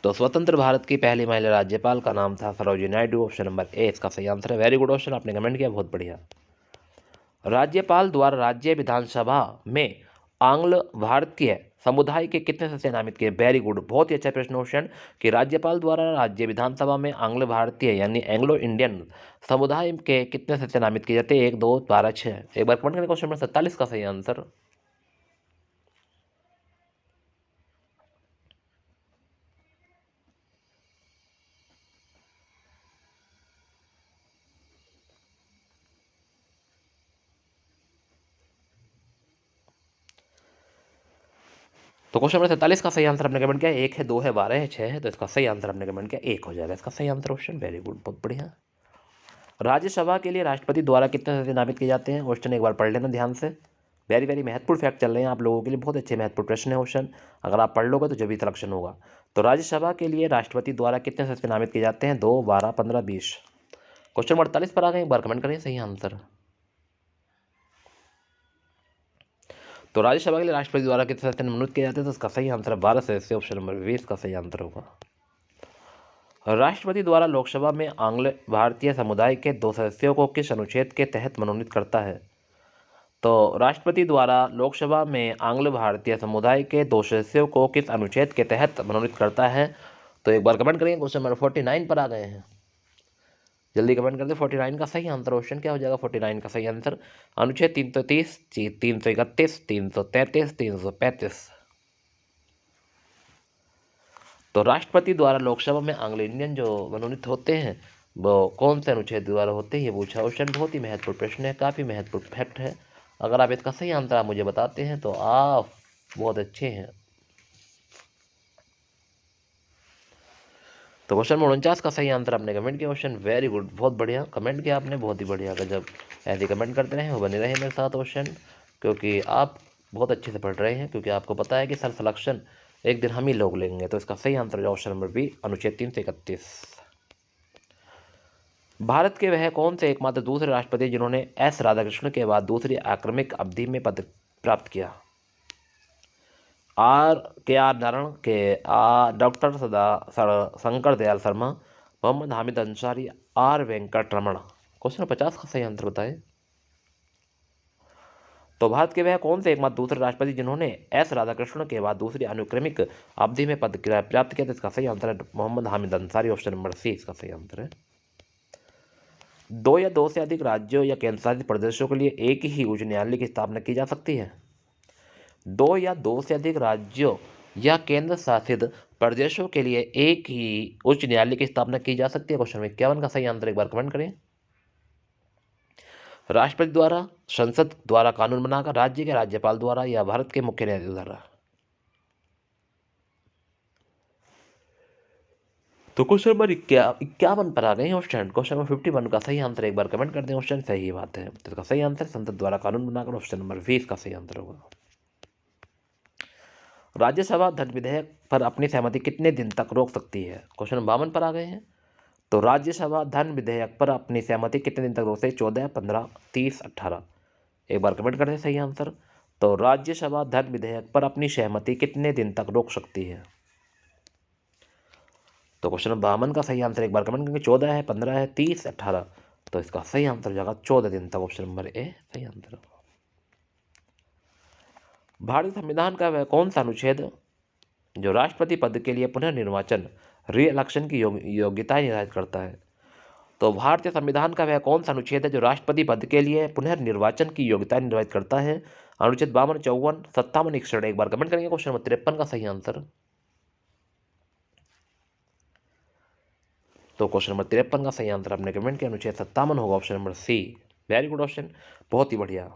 तो स्वतंत्र भारत की पहली महिला राज्यपाल का नाम था Sarojini Naidu. Option number A इसका सही आंसर है। वेरी गुड क्वेश्चन, आपने कमेंट किया, बहुत बढ़िया। राज्यपाल द्वारा राज्य विधानसभा में आंग्ल भारतीय समुदाय के कितने सदस्य नामित किए? वेरी गुड, बहुत ही अच्छा प्रश्न क्वेश्चन कि राज्यपाल द्वारा राज्य विधानसभा में आंग्ल भारतीय यानी एंग्लो इंडियन समुदाय के कितने सदस्य नामित किए जाते हैं? 1, 2, 12, 6। एक बार कमेंट करें। क्वेश्चन नंबर 47 का सही आंसर। तो क्वेश्चन नंबर 47 का सही आंसर आपने कमेंट किया 1 है, 2 है, 12 है, 6 है। तो इसका सही आंसर आपने कमेंट किया 1 हो जाएगा इसका सही आंसर क्वेश्चन। वेरी गुड, बहुत बढ़िया। राज्यसभा के लिए राष्ट्रपति द्वारा कितने सदस्य नामित किए जाते हैं? क्वेश्चन एक बार पढ़ लेना ध्यान से। वेरी वेरी महत्वपूर्ण फैक्ट चल रहे हैं आप लोगों के लिए, बहुत अच्छे महत्वपूर्ण प्रश्न है क्वेश्चन। अगर आप पढ़ लोगे तो जब भी सिलेक्शन होगा। तो राज्यसभा के लिए राष्ट्रपति द्वारा कितने सदस्य नामित किए जाते हैं? 2, 12, 15, 20। क्वेश्चन 48 पर आ गए, एक बार कमेंट करें सही आंसर। तो राज्यसभा के लिए राष्ट्रपति द्वारा कितने सदस्य मनोनीत किए जाते हैं? तो इसका सही आंसर 12 सदस्य। ऑप्शन नंबर 20 का सही आंसर होगा। राष्ट्रपति द्वारा लोकसभा में आंग्ल भारतीय समुदाय के 2 सदस्यों को किस अनुच्छेद के तहत मनोनीत करता है? तो राष्ट्रपति द्वारा लोकसभा में आंग्ल भारतीय समुदाय के 2 सदस्यों को किस अनुच्छेद के तहत मनोनीत करता है? तो एक बार कमेंट करेंगे। क्वेश्चन नंबर 49 पर आ गए हैं, जल्दी कमेंट कर दे। 49 का सही आंसर ऑप्शन क्या हो जाएगा? 49 का सही आंसर अनुच्छेद 330, 331, 333, 335। तो राष्ट्रपति द्वारा लोकसभा में आंग्ल इंडियन जो मनोनीत होते हैं वो कौन से अनुच्छेद द्वारा होते हैं, ये पूछा क्वेश्चन। बहुत ही महत्वपूर्ण प्रश्न है, काफ़ी महत्वपूर्ण फैक्ट है। अगर आप इसका सही आंसर आप मुझे बताते हैं तो आप बहुत अच्छे हैं। तो क्वेश्चन 49 का सही आंसर आपने कमेंट किया। क्वेश्चन वेरी गुड, बहुत बढ़िया कमेंट किया आपने, बहुत ही बढ़िया। गजब, ऐसे कमेंट करते रहे, वो बने रहे मेरे साथ क्वेश्चन, क्योंकि आप बहुत अच्छे से पढ़ रहे हैं, क्योंकि आपको पता है कि सेल्फ सिलेक्शन एक दिन हम ही लोग लेंगे। तो इसका सही आंसर ऑप्शन नंबर बी, अनुच्छेद 331। भारत के वह कौन से एकमात्र दूसरे राष्ट्रपति जिन्होंने एस राधाकृष्णन के बाद दूसरी आक्रमक अवधि में पद प्राप्त किया? आर नारायण के, doctor Shankar Dayal Sharma, Mohammad Hamid Ansari, R Venkat Raman. Question 50 का सही आंसर बताएं। तो भारत के वह कौन से एकमात्र दूसरे राष्ट्रपति जिन्होंने एस राधाकृष्णन के बाद दूसरी अनुक्रमिक अवधि में पद प्राप्त किया? तो इसका सही आंसर है Mohammad Hamid Ansari, option number C इसका सही आंसर है। 2 या 2 से अधिक राज्यों या केंद्र शासित प्रदेशों के लिए एक ही उच्च न्यायालय की स्थापना की जा सकती है? 2 या 2 से अधिक राज्यों या केंद्र शासित प्रदेशों के लिए एक ही उच्च न्यायालय की स्थापना की जा सकती है? क्वेश्चन 51 का सही आंसर एक बार कमेंट करें। राष्ट्रपति द्वारा, संसद द्वारा कानून बनाकर, राज्य के राज्यपाल द्वारा, या भारत के मुख्य न्यायाधीश द्वारा? तो क्वेश्चन नंबर 51 पर आ गए हैं ऑप्शन। क्वेश्चन नंबर 51 का सही आंसर एक बार कमेंट कर दें। ऑप्शन सही बात है, तो इसका सही आंसर संसद द्वारा कानून बनाकर, ऑप्शन नंबर 20 का सही आंसर होगा। राज्यसभा धन विधेयक पर अपनी सहमति कितने दिन तक रोक सकती है? क्वेश्चन 52 पर आ गए हैं। तो राज्यसभा धन विधेयक पर अपनी सहमति कितने दिन तक रोक सकती है? 14, 15, 30, 18। एक बार कमेंट कर दें सही आंसर। तो राज्यसभा धन विधेयक पर अपनी सहमति कितने दिन तक रोक सकती है? तो क्वेश्चन नंबर 52 का सही आंसर एक बार कमेंट करेंगे। 14 है, 15 है, 30, 18। तो इसका सही आंसर हो जाएगा 14 दिन तक, ऑप्शन नंबर ए सही आंसर होगा। भारतीय संविधान का वह कौन सा अनुच्छेद जो राष्ट्रपति पद के लिए पुनर्निर्वाचन, री इलेक्शन की योग्यता निर्धारित करता है? तो भारतीय संविधान का वह कौन सा अनुच्छेद है जो राष्ट्रपति पद के लिए पुनर्निर्वाचन की योग्यता निर्धारित करता है? अनुच्छेद 52, 54, 57, 61। एक बार कमेंट करेंगे। क्वेश्चन नंबर 53 का सही आंसर। तो क्वेश्चन नंबर 53 का सही आंसर आपने कमेंट किया, अनुच्छेद 57 होगा, option number C. Very good option, बहुत ही बढ़िया।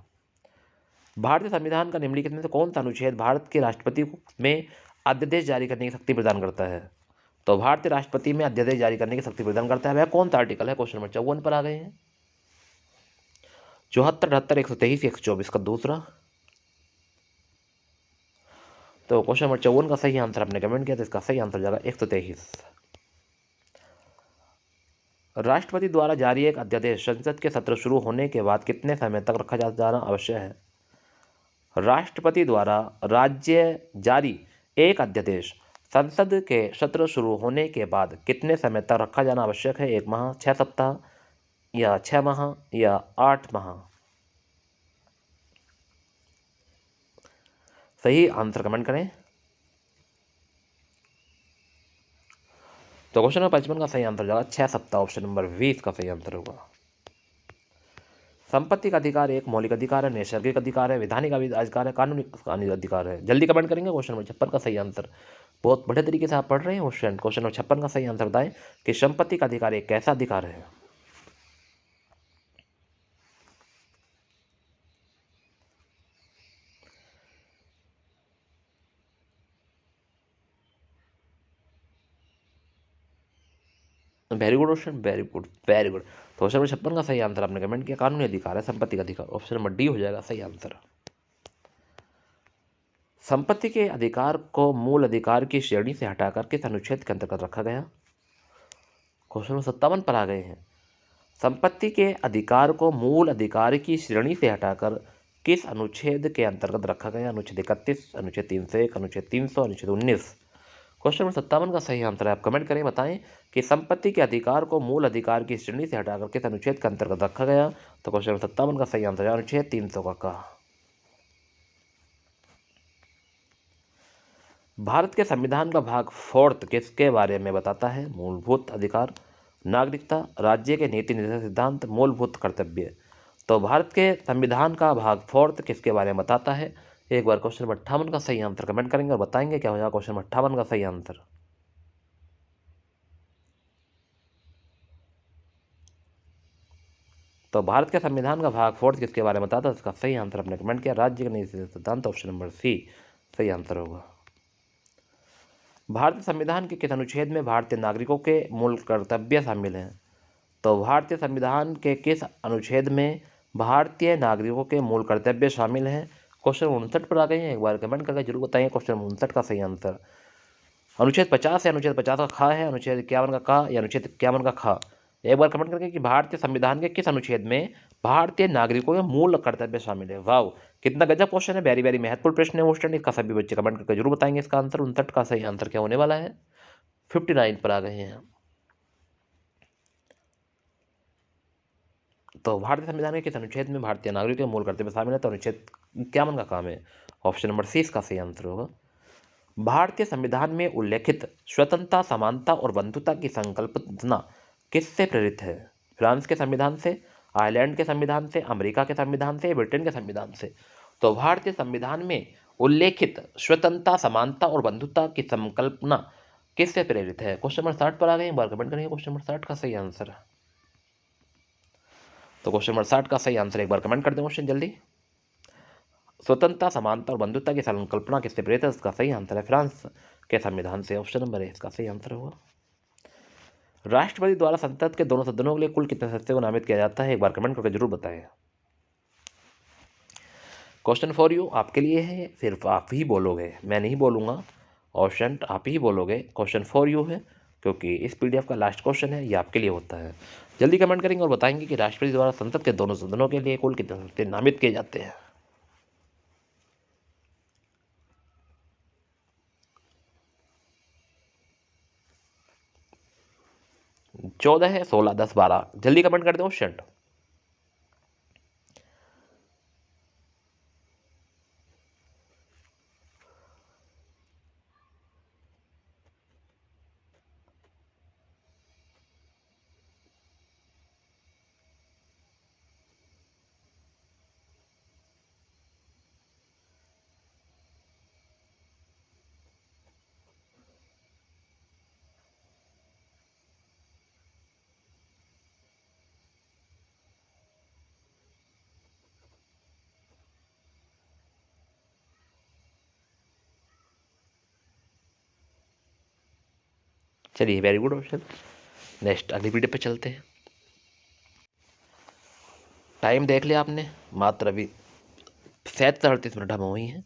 भारतीय संविधान का निम्नलिखित में से कौन सा अनुच्छेद भारत के राष्ट्रपति में अध्यादेश जारी करने की शक्ति प्रदान करता है? तो भारतीय राष्ट्रपति में अध्यादेश जारी करने की शक्ति प्रदान करता है, वह कौन सा आर्टिकल है? क्वेश्चन नंबर 54 पर आ गए हैं। 74, 78, 123, 124 का दूसरा। तो क्वेश्चन नंबर 54 का सही आंसर आपने कमेंट किया, तो इसका सही आंसर जाएगा 123। राष्ट्रपति द्वारा जारी एक अध्यादेश संसद के सत्र शुरू होने के बाद कितने समय तक रखा जाना आवश्यक है? राष्ट्रपति द्वारा राज्य जारी एक अध्यादेश संसद के सत्र शुरू होने के बाद कितने समय तक रखा जाना आवश्यक है? 1 माह, 6 सप्ताह, या 6 माह, या 8 माह? सही आंसर कमेंट करें। तो क्वेश्चन नंबर 55 का सही आंसर जाएगा 6 सप्ताह, ऑप्शन नंबर 20 का सही आंसर होगा। संपत्ति का अधिकार एक मौलिक अधिकार है, नैसर्गिक अधिकार है, वैधानिक अधिकार है, कानूनी अधिकार है? जल्दी कमेंट करेंगे। क्वेश्चन नंबर 56 का सही आंसर। बहुत बड़े तरीके से आप पढ़ रहे हैं क्वेश्चन। क्वेश्चन नंबर 56 का सही आंसर बताएं कि संपत्ति का अधिकार एक कैसा अधिकार है? Very good option, very good, very good. तो क्वेश्चन नंबर 56 का सही आंसर आपने कमेंट किया, कानूनी अधिकार है, संपत्ति का अधिकार, ऑप्शन नंबर डी हो जाएगा सही आंसर। संपत्ति के अधिकार को मूल अधिकार की श्रेणी से हटाकर किस अनुच्छेद के अंतर्गत रखा गया? क्वेश्चन नंबर 57 पर आ गए हैं। संपत्ति के अधिकार को मूल अधिकार की श्रेणी से हटाकर किस अनुच्छेद के अंतर्गत रखा गया? अनुच्छेद 31, अनुच्छेद 301, अनुच्छेद 300, अनुच्छेद 19। क्वेश्चन नंबर 57 का सही आंसर है, आप कमेंट करें, बताएं कि संपत्ति के अधिकार को मूल अधिकार की श्रेणी से हटाकर किस अनुच्छेद के अंतर्गत रखा गया? तो क्वेश्चन नंबर 57 का सही आंसर है अनुच्छेद 300 का। भारत के संविधान का भाग फोर्थ किसके बारे में बताता है? मूलभूत अधिकार, नागरिकता, राज्य के नीति निर्देशक सिद्धांत, मूलभूत कर्तव्य। तो भारत के संविधान का भाग फोर्थ किसके बारे में बताता है? एक बार क्वेश्चन नंबर 58 का सही आंसर कमेंट करेंगे और बताएंगे क्या होगा क्वेश्चन नंबर 58 का सही आंसर। तो भारत के संविधान का भाग फोर्थ किसके बारे में बताता है? इसका सही आंसर आपने कमेंट किया राज्य के नीति सिद्धांत, ऑप्शन नंबर सी सही आंसर होगा। भारतीय संविधान के किस अनुच्छेद में भारतीय नागरिकों के मूल कर्तव्य शामिल हैं? तो भारतीय संविधान के किस अनुच्छेद में भारतीय नागरिकों के मूल कर्तव्य शामिल हैं? क्वेश्चन 59 पर आ गए हैं, एक बार कमेंट करके जरूर बताइए क्वेश्चन 59 का सही आंसर। अनुच्छेद 50 है, अनुच्छेद 50 का खा है, अनुच्छेद 51 का का या अनुच्छेद 51 का खा? एक बार कमेंट करके कि भारतीय संविधान के किस अनुच्छेद में भारतीय नागरिकों के मूल कर्तव्य शामिल है। वाह, कितना गजब क्वेश्चन है, वेरी वेरी महत्वपूर्ण प्रश्न है वो स्टूडेंट। इसका सभी बच्चे कमेंट करके जरूर बताएंगे इसका आंसर। 59 का सही आंसर क्या होने वाला है? 59 पर आ गए हैं। तो भारतीय संविधान के किस अनुच्छेद में भारतीय नागरिकों के मूल कर्तव्य शामिल है? तो अनुच्छेद 51 का काम है, ऑप्शन नंबर सी इसका सही आंसर होगा। भारतीय संविधान में उल्लेखित स्वतंत्रता, समानता और बंधुता की संकल्पना किससे प्रेरित है? फ्रांस के संविधान से, आयरलैंड के संविधान से, अमेरिका के संविधान से, ब्रिटेन के संविधान से? तो भारतीय संविधान में उल्लेखित स्वतंत्रता, समानता और बंधुता की संकल्पना किससे प्रेरित है? क्वेश्चन नंबर 60 पर आ गए, एक बार कमेंट करेंगे क्वेश्चन नंबर 60 का सही आंसर। तो क्वेश्चन नंबर 60 का सही आंसर एक बार कमेंट कर दें क्वेश्चन जल्दी। स्वतंत्रता, समानता और बंधुता की संकल्पना किससे प्रेरित है? इसका सही आंसर है फ्रांस के संविधान से, ऑप्शन नंबर ए इसका सही आंसर होगा। राष्ट्रपति द्वारा संसद के दोनों सदनों के लिए कुल कितने सदस्यों को नामित किया जाता है? एक बार कमेंट करके जरूर बताएं। क्वेश्चन फॉर यू आपके लिए है, सिर्फ आप ही बोलोगे, मैं नहीं बोलूँगा, ऑप्शन आप ही बोलोगे। क्वेश्चन फॉर यू है क्योंकि इस पीडीएफ का लास्ट क्वेश्चन है, ये आपके लिए होता है। जल्दी कमेंट करेंगे और बताएंगे कि राष्ट्रपति द्वारा संसद के दोनों सदनों के लिए कुल कितने सदस्य नामित किए जाते हैं। चौदह है, 16, 10, 12? जल्दी कमेंट कर दो क्वेश्चन। चलिए वेरी गुड ऑप्शन। नेक्स्ट अगली वीडियो पे चलते हैं। टाइम देख लिया आपने, मात्र अभी 37-38 मिनट हमें हुई हैं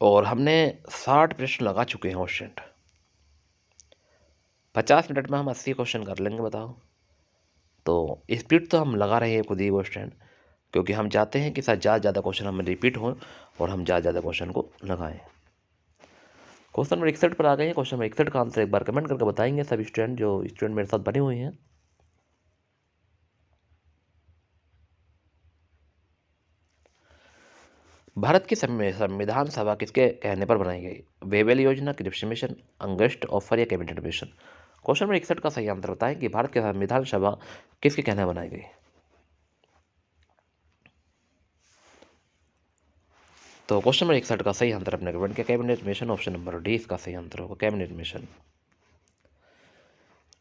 और हमने 60 प्रश्न लगा चुके हैं क्वेश्चन। 50 मिनट में हम 80 क्वेश्चन कर लेंगे, बताओ। तो स्पीड तो हम लगा रहे हैं खुद ही क्वेश्चन, क्योंकि हम चाहते हैं कि ज़्यादा ज़्यादा क्वेश्चन हमें रिपीट हों और हम ज़्यादा ज़्यादा क्वेश्चन को लगाएं। क्वेश्चन नंबर 61 पर आ गए हैं। क्वेश्चन नंबर 61 का आंसर एक बार कमेंट करके बताएंगे सभी स्टूडेंट, जो स्टूडेंट मेरे साथ बने हुए हैं। भारत की संविधान सभा किसके कहने पर बनाई गई? वेवेल योजना, क्रिप्स मिशन, अंगस्ट ऑफर या कैबिनेट मिशन? क्वेश्चन नंबर 61 का सही आंसर बताएं कि भारत की संविधान सभा किसके कहने बनाई गई? तो क्वेश्चन नंबर 61 का सही आंसर अपने कमेंट किया cabinet mission, option number D इसका सही आंसर होगा कैबिनेट मिशन।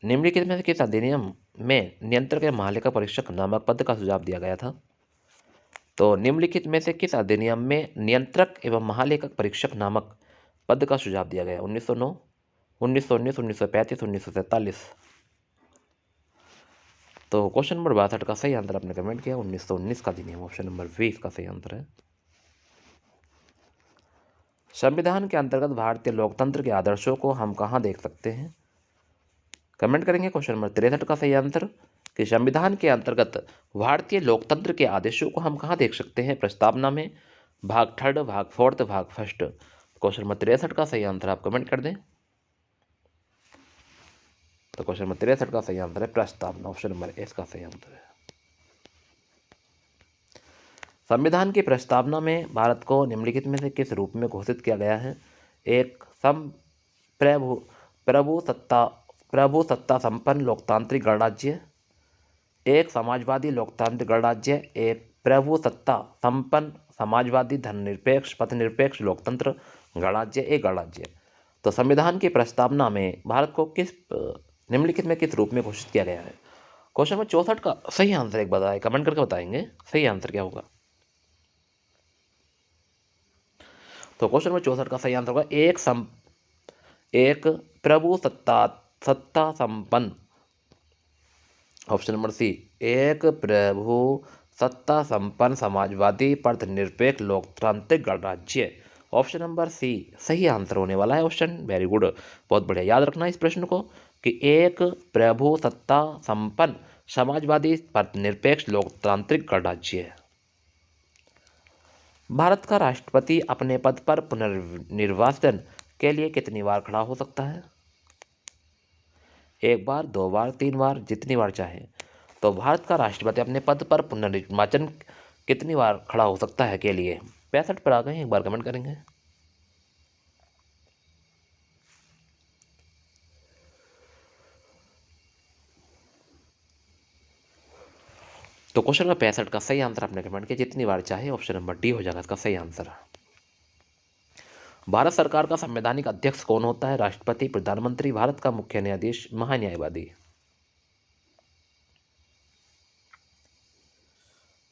निम्नलिखित में से किस अधिनियम में नियंत्रक या महालेखा परीक्षक नामक पद का सुझाव दिया गया था? तो निम्नलिखित में से किस अधिनियम में नियंत्रक एवं महालेखक परीक्षक नामक पद का सुझाव दिया गया? 1909, 1919, 1935, 1947? तो क्वेश्चन नंबर 62 का सही आंसर आपने कमेंट किया 1919 का अधिनियम, ऑप्शन नंबर 20 का सही आंसर है। संविधान के अंतर्गत भारतीय लोकतंत्र के आदर्शों को हम कहाँ देख सकते हैं? कमेंट करेंगे क्वेश्चन नंबर 63 का सही आंसर कि संविधान के अंतर्गत भारतीय लोकतंत्र के आदेशों को हम कहाँ देख सकते हैं? प्रस्तावना में, भाग थर्ड, भाग फोर्थ, भाग फर्स्ट? क्वेश्चन नंबर 63 का सही आंसर आप कमेंट कर दें। तो क्वेश्चन नंबर 63 का सही आंसर है प्रस्तावना, ऑप्शन नंबर ए का सही आंसर है। संविधान की प्रस्तावना में भारत को निम्नलिखित में से किस रूप में घोषित किया गया है? एक प्रभु प्रभु सत्ता संपन्न लोकतांत्रिक गणराज्य, एक समाजवादी लोकतांत्रिक गणराज्य, एक प्रभु सत्ता संपन्न समाजवादी धर्मनिरपेक्ष पथनिरपेक्ष लोकतंत्र गणराज्य, एक गणराज्य। तो संविधान की प्रस्तावना में भारत को किस निम्नलिखित में किस रूप में घोषित किया गया है? क्वेश्चन नंबर 64 का सही आंसर एक बताए, कमेंट करके बताएंगे सही आंसर क्या होगा। तो क्वेश्चन नंबर 64 का सही आंसर होगा एक प्रभु सत्ता संपन्न, ऑप्शन नंबर सी, एक प्रभु सत्ता संपन्न समाजवादी धर्मनिरपेक्ष लोकतांत्रिक गणराज्य, ऑप्शन नंबर सी सही आंसर होने वाला है ऑप्शन। वेरी गुड, बहुत बढ़िया, याद रखना इस प्रश्न को कि एक प्रभु सत्ता संपन्न समाजवादी धर्मनिरपेक्ष लोकतांत्रिक गणराज्य। भारत का राष्ट्रपति अपने पद पर पुनर्निर्वाचन के लिए कितनी बार खड़ा हो सकता है? एक बार, दो बार, तीन बार, जितनी बार चाहे। तो भारत का राष्ट्रपति अपने पद पर पुनर्निर्वाचन कितनी बार खड़ा हो सकता है के लिए 65 पर आ गए, एक बार कमेंट करेंगे। तो क्वेश्चन नंबर 65 का सही आंसर आपने कमेंट किया जितनी बार चाहे, ऑप्शन नंबर डी हो जाएगा इसका सही आंसर। भारत सरकार का संवैधानिक अध्यक्ष कौन होता है? राष्ट्रपति, प्रधानमंत्री, भारत का मुख्य न्यायाधीश, महान्यायवादी।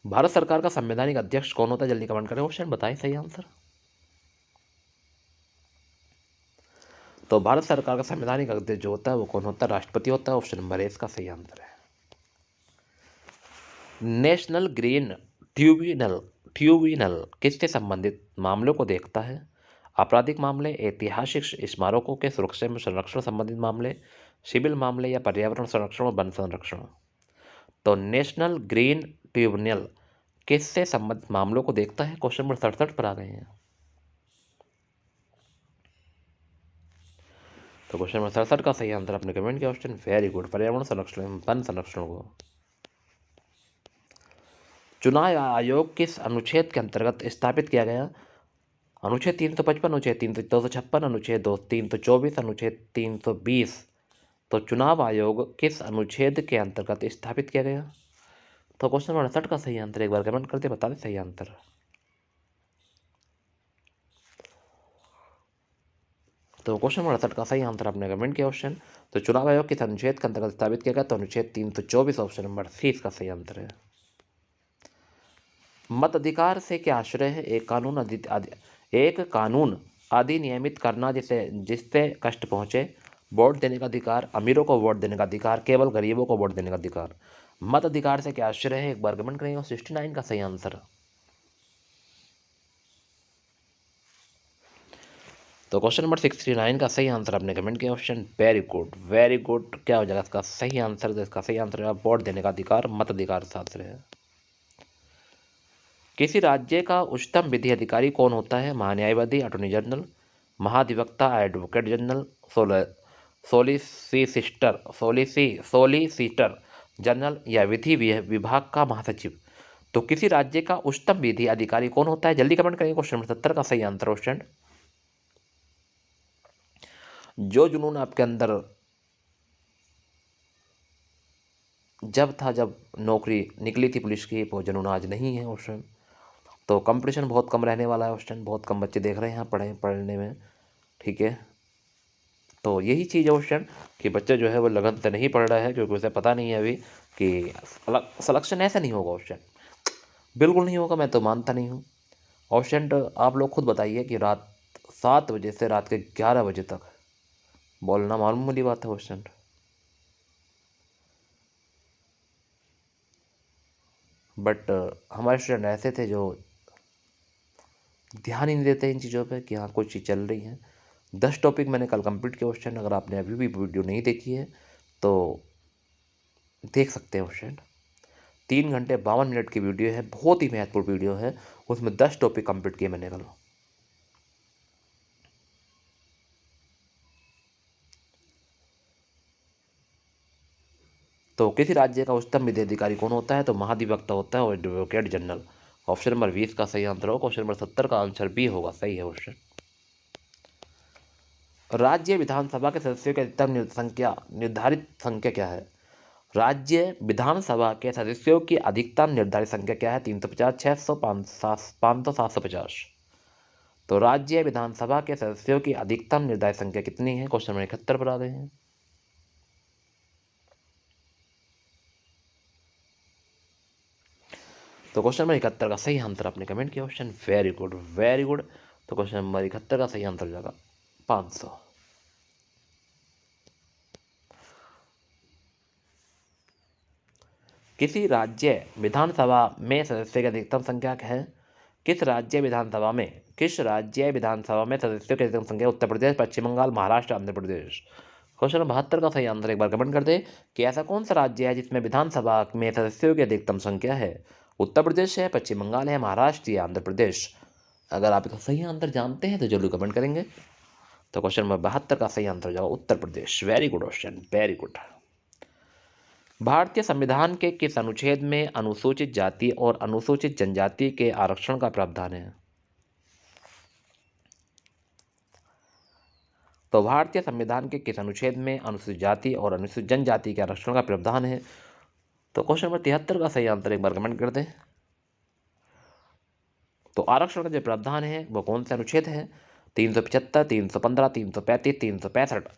भारत सरकार का संवैधानिक अध्यक्ष कौन होता है? जल्दी कमेंट करें, ऑप्शन बताएं सही आंसर। तो भारत सरकार का संवैधानिक अध्यक्ष जो होता है वो कौन होता है? राष्ट्रपति होता है, ऑप्शन नंबर ए इसका सही आंसर है। नेशनल ग्रीन ट्रिब्यूनल किससे संबंधित मामलों को देखता है? आपराधिक मामले, ऐतिहासिक स्मारकों के सुरक्षा में संरक्षण संबंधित मामले, सिविल मामले या पर्यावरण संरक्षण और वन संरक्षण। तो नेशनल ग्रीन ट्रिब्यूनल किससे संबंधित मामलों को देखता है? क्वेश्चन नंबर 67 पर आ गए हैं। तो क्वेश्चन नंबर 67 का सही आंसर आपने कमेंट किया ऑप्शन, वेरी गुड, पर्यावरण संरक्षण वन संरक्षण को। चुनाव आयोग किस अनुच्छेद के अंतर्गत स्थापित किया गया? अनुच्छेद 355, अनुच्छेद 256, अनुच्छेद 324, अनुच्छेद 320। तो चुनाव आयोग किस अनुच्छेद के अंतर्गत स्थापित किया गया? तो क्वेश्चन नंबर 68 का सही आंसर एक बार कमेंट करते बता दें सही आंसर। तो क्वेश्चन नंबर 68 का सही आंसर आपने कमेंट किया ऑप्शन। तो चुनाव आयोग किस अनुच्छेद के अंतर्गत स्थापित किया गया? तो अनुच्छेद 324, ऑप्शन नंबर सी इसका सही आंसर है। मताधिकार से क्या आश्रय है? एक कानून आदि नियमित करना जिससे कष्ट पहुंचे, वोट देने का अधिकार, अमीरों को वोट देने का अधिकार, केवल गरीबों को वोट देने का अधिकार। मताधिकार से क्या आश्रय है एक बार कमेंट करेंगे, 69 का सही आंसर। तो क्वेश्चन नंबर 69 का सही आंसर आपने कमेंट किया option, very good very good. क्या हो जाएगा इसका सही आंसर? तो इसका सही आंसर है वोट देने का अधिकार, मताधिकार से आश्रय है। किसी राज्य का उच्चतम विधि अधिकारी कौन होता है? महान्यायवादी, अटॉर्नी जनरल, महाधिवक्ता, एडवोकेट जनरल, सोलिसिटर जनरल या विधि विभाग का महासचिव। तो किसी राज्य का उच्चतम विधि अधिकारी कौन होता है? जल्दी कमेंट करेंगे, क्वेश्चन नंबर 70 का सही आंसर ऑप्शन। जो जुनून आपके अंदर जब नौकरी निकली थी पुलिस की, वो जुनून आज नहीं है ऑप्शन। तो कंपटीशन बहुत कम रहने वाला है ऑप्शन, बहुत कम बच्चे देख रहे हैं यहाँ पढ़ने में, ठीक है। तो यही चीज़ है ऑप्शन कि बच्चे जो है वो लगन से नहीं पढ़ रहा है क्योंकि उसे पता नहीं है अभी कि सिलेक्शन ऐसा नहीं होगा ऑप्शन, बिल्कुल नहीं होगा, मैं तो मानता नहीं हूँ ऑप्शन। आप लोग खुद बताइए कि रात 7 बजे से रात के 11 बजे तक बोलना मालूम बात है ऑप्शन। बट हमारे स्टूडेंट ऐसे थे जो ध्यान ही नहीं देते इन चीज़ों पे कि हाँ कुछ चीज़ चल रही है। 10 टॉपिक मैंने कल कंप्लीट किया क्वेश्चन, अगर आपने अभी भी वीडियो नहीं देखी है तो देख सकते हैं क्वेश्चन। 3 घंटे 52 मिनट की वीडियो है, बहुत ही महत्वपूर्ण वीडियो है, उसमें 10 टॉपिक कंप्लीट किए मैंने कल। तो किसी राज्य का उच्चतम विधि अधिकारी कौन होता है? तो महाधिवक्ता होता है और एडवोकेट जनरल, ऑप्शन नंबर 20 का सही आंसर होगा। क्वेश्चन नंबर 70 का आंसर बी होगा, सही है क्वेश्चन। राज्य विधानसभा के सदस्यों की अधिकतम निर्धारित संख्या क्या है? राज्य विधानसभा के सदस्यों की अधिकतम निर्धारित संख्या क्या है? 350, 600, 500, 750। तो राज्य विधानसभा के सदस्यों की अधिकतम निर्धारित संख्या कितनी है? क्वेश्चन नंबर 71 पर आ गए हैं। तो क्वेश्चन नंबर 71 का सही आंसर आपने कमेंट किया option. Very good, very good. तो क्वेश्चन नंबर 71 का सही आंसर हो जाएगा 500। किसी राज्य विधानसभा में सदस्यों की अधिकतम संख्या है? किस राज्य विधानसभा में सदस्यों की अधिकतम संख्या? उत्तर प्रदेश, पश्चिम बंगाल, महाराष्ट्र, आंध्र प्रदेश। क्वेश्चन नंबर 72 का सही आंसर एक बार कमेंट कर दे कि ऐसा कौन सा राज्य है जिसमें विधानसभा में सदस्यों की अधिकतम संख्या है? उत्तर प्रदेश है, पश्चिम बंगाल है, महाराष्ट्र या आंध्र प्रदेश। अगर आप इसका सही आंसर जानते हैं तो जरूर कमेंट करेंगे। तो क्वेश्चन नंबर 72 का सही आंसर हो जाएगा Uttar Pradesh. Very good question, very good. भारतीय संविधान के किस अनुच्छेद में अनुसूचित जाति और अनुसूचित जनजाति के आरक्षण का प्रावधान है? तो भारतीय संविधान के किस अनुच्छेद में अनुसूचित जाति और अनुसूचित जनजाति के आरक्षण का प्रावधान है? तो क्वेश्चन नंबर 73 का सही आंसर एक बार कमेंट कर दें। तो आरक्षण का जो प्रावधान है वो कौन सा अनुच्छेद है? 375, 315, 335, 365।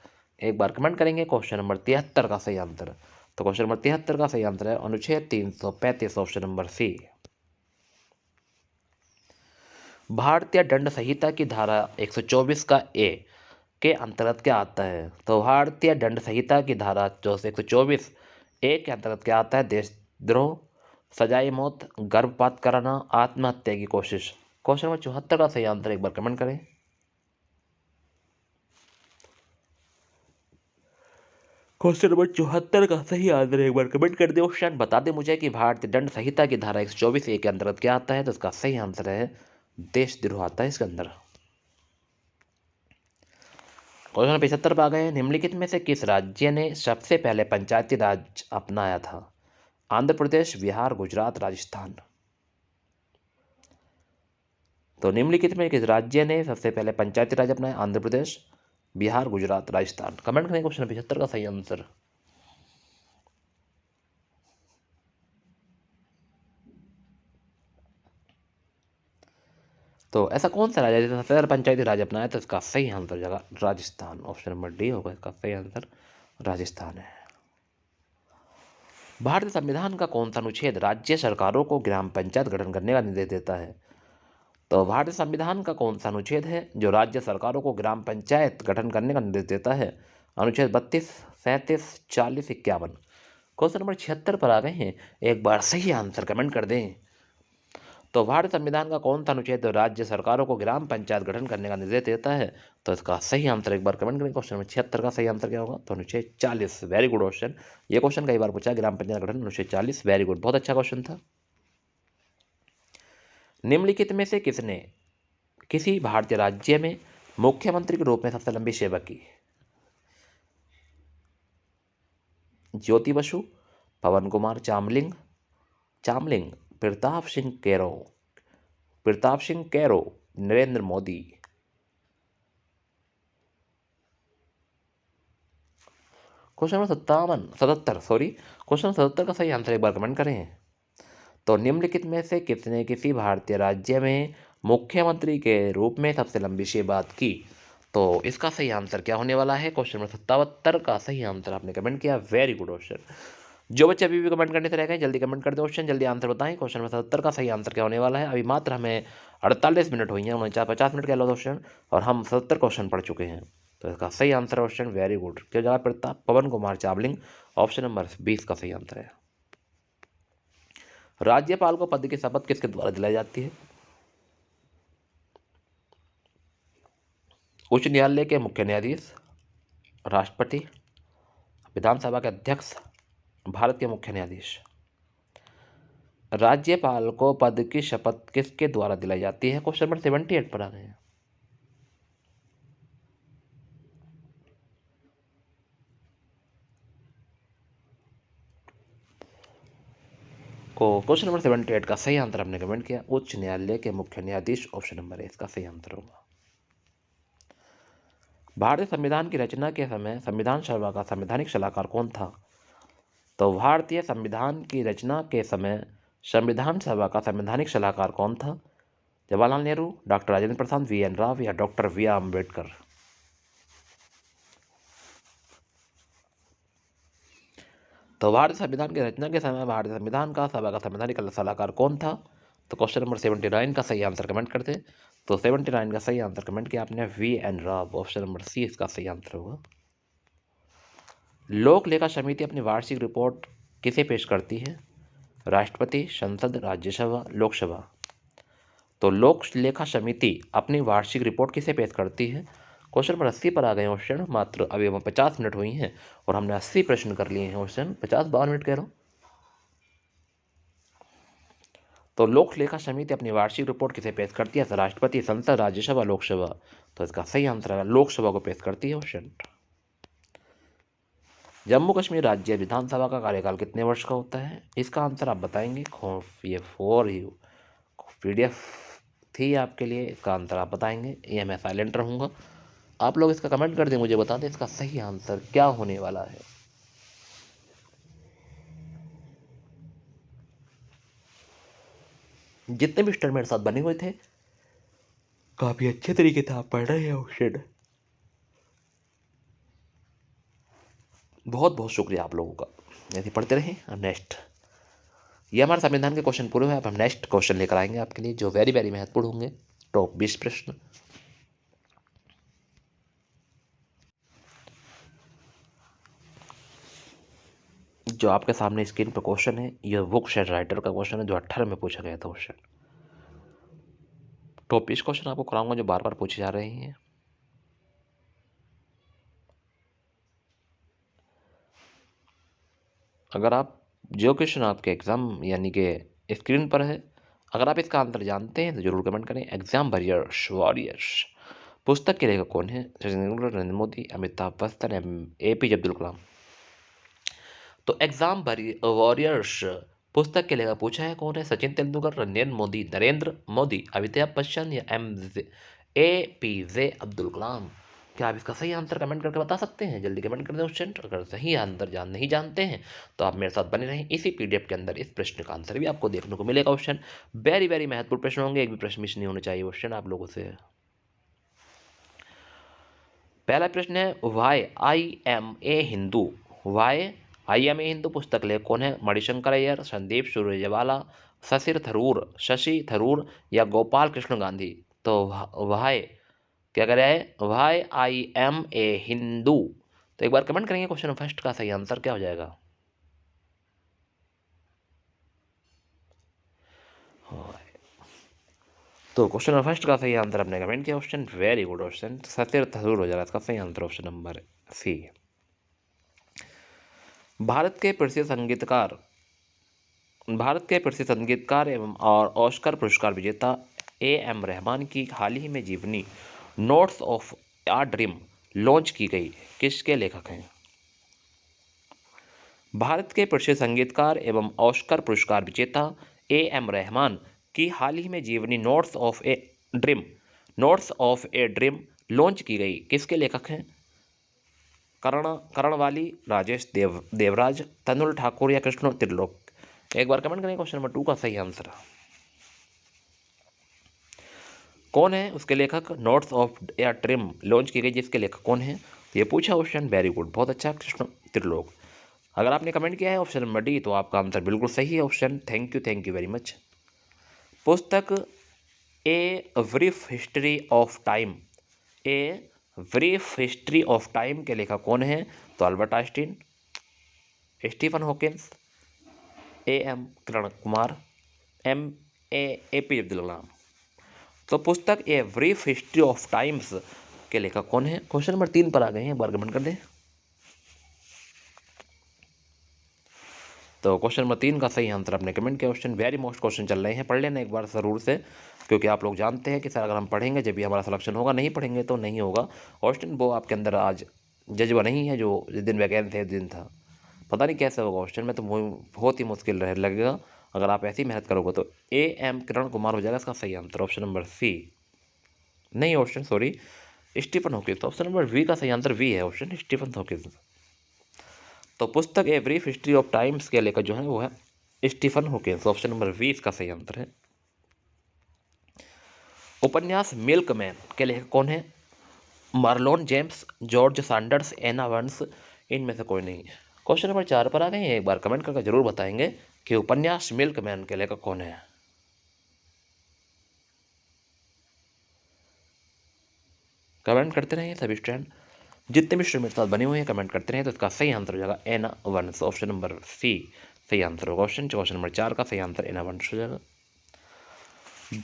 एक बार कमेंट करेंगे क्वेश्चन नंबर 73 का सही आंसर। तो क्वेश्चन नंबर 73 का सही आंसर है अनुच्छेद 335, ऑप्शन नंबर सी। भारतीय दंड संहिता की धारा 124 का ए के अंतर्गत क्या आता है? तो भारतीय दंड संहिता की धारा 124 ए के अंतर्गत क्या आता है? देशद्रोह, सजाए मौत, गर्भपात कराना, आत्महत्या की कोशिश। क्वेश्चन नंबर 74 का सही आंसर एक बार कमेंट करें। क्वेश्चन नंबर 74 का सही आंसर एक बार कमेंट कर दे ऑप्शन। बता दे मुझे कि भारतीय दंड संहिता की धारा 124 ए के अंतर्गत क्या आता है? तो इसका सही आंसर है देशद्रोह आता है इसके अंदर। क्वेश्चन 75 पर आ गए। निम्नलिखित में से किस राज्य ने सबसे पहले पंचायती राज अपनाया था? आंध्र प्रदेश, बिहार, गुजरात, राजस्थान। तो निम्नलिखित में किस राज्य ने सबसे पहले पंचायती राज अपनाया? आंध्र प्रदेश, बिहार, गुजरात, राजस्थान। कमेंट करें क्वेश्चन 75 का सही आंसर। तो ऐसा कौन सा राज्य जिसने सबसे पहले पंचायती राज अपनाया? तो इसका सही आंसर हो जाएगा राजस्थान। ऑप्शन नंबर डी होगा इसका सही आंसर, राजस्थान है। भारतीय संविधान का कौन सा अनुच्छेद राज्य सरकारों को ग्राम पंचायत गठन करने का निर्देश देता है? तो भारतीय संविधान का कौन सा अनुच्छेद है जो राज्य सरकारों को ग्राम पंचायत गठन करने का निर्देश देता है? अनुच्छेद 32, 37, 40, 51। क्वेश्चन नंबर 76 पर आ गए हैं। एक बार सही आंसर कमेंट कर दें। तो भारतीय संविधान का कौन सा अनुच्छेद राज्य सरकारों को ग्राम पंचायत गठन करने का निर्देश देता है? तो इसका सही आंसर एक बार कमेंट करें। क्वेश्चन नंबर 76 का सही आंसर क्या होगा? तो अनुच्छेद 40। Very good question. ये क्वेश्चन कई बार पूछा, ग्राम पंचायत गठन अनुच्छेद 40। वेरी गुड, बहुत अच्छा क्वेश्चन था। निम्नलिखित में से किसने किसी भारतीय राज्य में मुख्यमंत्री के रूप में सबसे लंबी सेवा की? ज्योति बसु, पवन कुमार चामलिंग, प्रताप सिंह कैरो, नरेंद्र मोदी। क्वेश्चन नंबर 77 का सही आंसर एक बार कमेंट करें। तो निम्नलिखित में से किसने किसी भारतीय राज्य में मुख्यमंत्री के रूप में सबसे लंबी सेवा की? तो इसका सही आंसर क्या होने वाला है? क्वेश्चन नंबर 77 का सही आंसर आपने कमेंट किया। Very good question. जो बच्चे अभी भी कमेंट करने से रह गए जल्दी कमेंट कर दो क्वेश्चन, जल्दी आंसर बताएं। क्वेश्चन नंबर 77 का सही आंसर क्या होने वाला है? अभी मात्र हमें 48 मिनट हुई हैं, 49-50 मिनट कह लो क्वेश्चन, और हम 77 क्वेश्चन पढ़ चुके हैं। तो इसका सही आंसर क्वेश्चन वेरी गुड क्या जगह प्रताप पवन कुमार चावलिंग। ऑप्शन नंबर 20 का सही आंसर है। राज्यपाल को पद की शपथ किसके द्वारा दिलाई जाती है? उच्च न्यायालय के मुख्य न्यायाधीश, राष्ट्रपति, विधानसभा के अध्यक्ष, भारत के मुख्य न्यायाधीश। राज्यपाल को पद की शपथ किसके द्वारा दिलाई जाती है? क्वेश्चन नंबर 78 पर आ गए हैं। क्वेश्चन नंबर 78 का सही आंसर आपने कमेंट किया। उच्च न्यायालय के मुख्य न्यायाधीश, ऑप्शन नंबर ए इसका सही आंसर होगा। भारतीय संविधान की रचना के समय संविधान सभा का संवैधानिक सलाहकार कौन था? तो भारतीय संविधान की रचना के समय संविधान सभा का संवैधानिक सलाहकार कौन था? Jawaharlal Nehru, doctor Rajendra Prasad, VN. राव या डॉक्टर बी.आर. अम्बेडकर? तो भारतीय संविधान की रचना के समय भारतीय संविधान का सभा का संवैधानिक सलाहकार कौन था? तो क्वेश्चन नंबर 79 का सही आंसर कमेंट करते। तो 79 का सही आंसर कमेंट किया आपने VN. Rao. Option number C इसका सही आंसर होगा। लोक लेखा समिति अपनी वार्षिक रिपोर्ट किसे पेश करती है? राष्ट्रपति, संसद, राज्यसभा, लोकसभा? तो लोक लेखा समिति अपनी वार्षिक रिपोर्ट किसे पेश करती है? क्वेश्चन नंबर 80 पर आ गए क्वेश्चन। मात्र अभी हम 50 मिनट हुई हैं और हमने 80 प्रश्न कर लिए हैं क्वेश्चन। 50-52 मिनट कह रहा हूँ। तो लोक लेखा समिति अपनी वार्षिक रिपोर्ट किसे पेश करती है? राष्ट्रपति, संसद, राज्यसभा, लोकसभा? तो इसका सही आंसर है लोकसभा को पेश करती है क्वेश्चन। जम्मू कश्मीर राज्य विधानसभा का कार्यकाल कितने वर्ष का होता है? इसका आंसर आप बताएंगे। ये फॉर यू PDF थी आपके लिए। इसका आंसर आप बताएंगे। ये मैं साइलेंट रहूँगा। आप लोग इसका कमेंट कर दें, मुझे बता दें इसका सही आंसर क्या होने वाला है। जितने भी स्टूडेंट मेरे साथ बने हुए थे काफ़ी अच्छे तरीके से आप पढ़ रहे हैं क्वेश्चन। बहुत बहुत शुक्रिया आप लोगों का। ऐसे पढ़ते रहें। अब नेक्स्ट, ये हमारे संविधान के क्वेश्चन पूरे हुए। अब हम नेक्स्ट क्वेश्चन लेकर आएंगे आपके लिए जो वेरी वेरी महत्वपूर्ण होंगे। टॉप 20 प्रश्न। जो आपके सामने स्क्रीन पर क्वेश्चन है, यह बुक्स एंड राइटर का क्वेश्चन है जो 18 में पूछा गया था क्वेश्चन। टॉप 20 क्वेश्चन आपको कराऊंगा जो बार बार पूछे जा रहे हैं। अगर आप जो क्वेश्चन आपके एग्जाम यानी कि स्क्रीन पर है, अगर आप इसका आंसर जानते हैं तो जरूर कमेंट करें। एग्जाम वॉरियर्स पुस्तक के लेखक कौन है? सचिन तेंदुलकर, नरेंद्र मोदी, अमिताभ बच्चन, APJ अब्दुल कलाम? तो एग्जाम वॉरियर्स पुस्तक के लेखक पूछा है कौन है? सचिन तेंदुलकर, नरेंद्र मोदी, अमिताभ बच्चन या APJ अब्दुल कलाम? क्या आप इसका सही आंसर कमेंट करके बता सकते हैं? जल्दी कमेंट कर दें क्वेश्चन। अगर सही आंसर नहीं जानते हैं तो आप मेरे साथ बने रहें। इसी PDF के अंदर इस प्रश्न का आंसर भी आपको देखने को मिलेगा क्वेश्चन। वेरी वेरी महत्वपूर्ण प्रश्न होंगे, एक भी प्रश्न मिस नहीं होना चाहिए क्वेश्चन आप लोगों से। पहला प्रश्न है why I am a Hindu पुस्तक लेखक कौन है? मणिशंकर अय्यर, संदीप सुरजेवाला, शशि थरूर या गोपाल कृष्ण गांधी? तो वाई क्या कह रहा है? YIMA हिंदू। तो एक बार कमेंट करेंगे क्वेश्चन फर्स्ट का सही आंसर क्या हो जाएगा? तो क्वेश्चन फर्स्ट का सही आंसर आपने कमेंट किया क्वेश्चन। Very good question. सत्य थरूर हो जाएगा इसका सही आंसर ऑप्शन नंबर सी। भारत के प्रसिद्ध संगीतकार एवं और ऑस्कर पुरस्कार विजेता AM रहमान की हाल ही में जीवनी notes of a dream launch की गई, किसके लेखक हैं? भारत के प्रसिद्ध संगीतकार एवं ऑस्कर पुरस्कार विजेता AM रहमान की हाल ही में जीवनी notes of a dream launch की गई, किसके लेखक हैं? करणवाली, राजेश देवराज, तनुल ठाकुर या कृष्ण त्रिलोक? एक बार कमेंट करें क्वेश्चन नंबर 2 का सही आंसर कौन है उसके लेखक? Notes of a dream launch की गई जिसके लेखक कौन है? ये पूछा क्वेश्चन। वेरी गुड, बहुत अच्छा, कृष्ण त्रिलोक। अगर आपने कमेंट किया है ऑप्शन नंबर D तो आपका आंसर बिल्कुल सही है option. Thank you very much. पुस्तक a brief history of time के लेखक कौन है? तो Albert Einstein, Stephen Hawkins, AM Kiran Kumar, APJ Abdul Kalam? तो पुस्तक a brief history of times के लेखक कौन है? क्वेश्चन नंबर 3 पर आ गए हैं, एक बार कमेंट कर दें। तो क्वेश्चन नंबर 3 का सही आंसर आपने कमेंट किया क्वेश्चन। वेरी मोस्ट क्वेश्चन चल रहे हैं, पढ़ लेना एक बार ज़रूर से, क्योंकि आप लोग जानते हैं कि सर अगर हम पढ़ेंगे जब भी हमारा सिलेक्शन होगा, नहीं पढ़ेंगे तो नहीं होगा। क्वेश्चन वो आपके अंदर आज जज्बा नहीं है जो जिस दिन वैकेंसी है दिन था। पता नहीं कैसे होगा क्वेश्चन में, तो बहुत ही मुश्किल लगेगा। अगर आप ऐसी मेहनत करोगे तो AM किरण कुमार हो जाएगा इसका सही आंसर ऑप्शन नंबर C। नहीं question sorry, Stephen Hawkins. Option number B का सही आंसर वी है ऑप्शन स्टीफन हॉकिंस। तो पुस्तक a brief history of times के लेखक जो है वो है Stephen Hawkins. Option number B इसका सही आंसर है। उपन्यास मिल्कमैन के लेखक कौन है? मार्लोन जेम्स, जॉर्ज सैंडर्स, एना वंस, इनमें से कोई नहीं। क्वेश्चन नंबर 4 पर आ गए हैं, एक बार कमेंट करके जरूर बताएंगे कि उपन्यास मिल्कमैन के लेखक कौन है। कमेंट करते रहिए सभी स्टूडेंट, जितने भी स्टूडेंट मेरे साथ बने हुए हैं कमेंट करते रहे। तो इसका सही आंसर हो जाएगा एना वंस। ऑप्शन नंबर सी सही आंसर होगा। क्वेश्चन नंबर 4 का सही आंसर एना वंस हो जाएगा।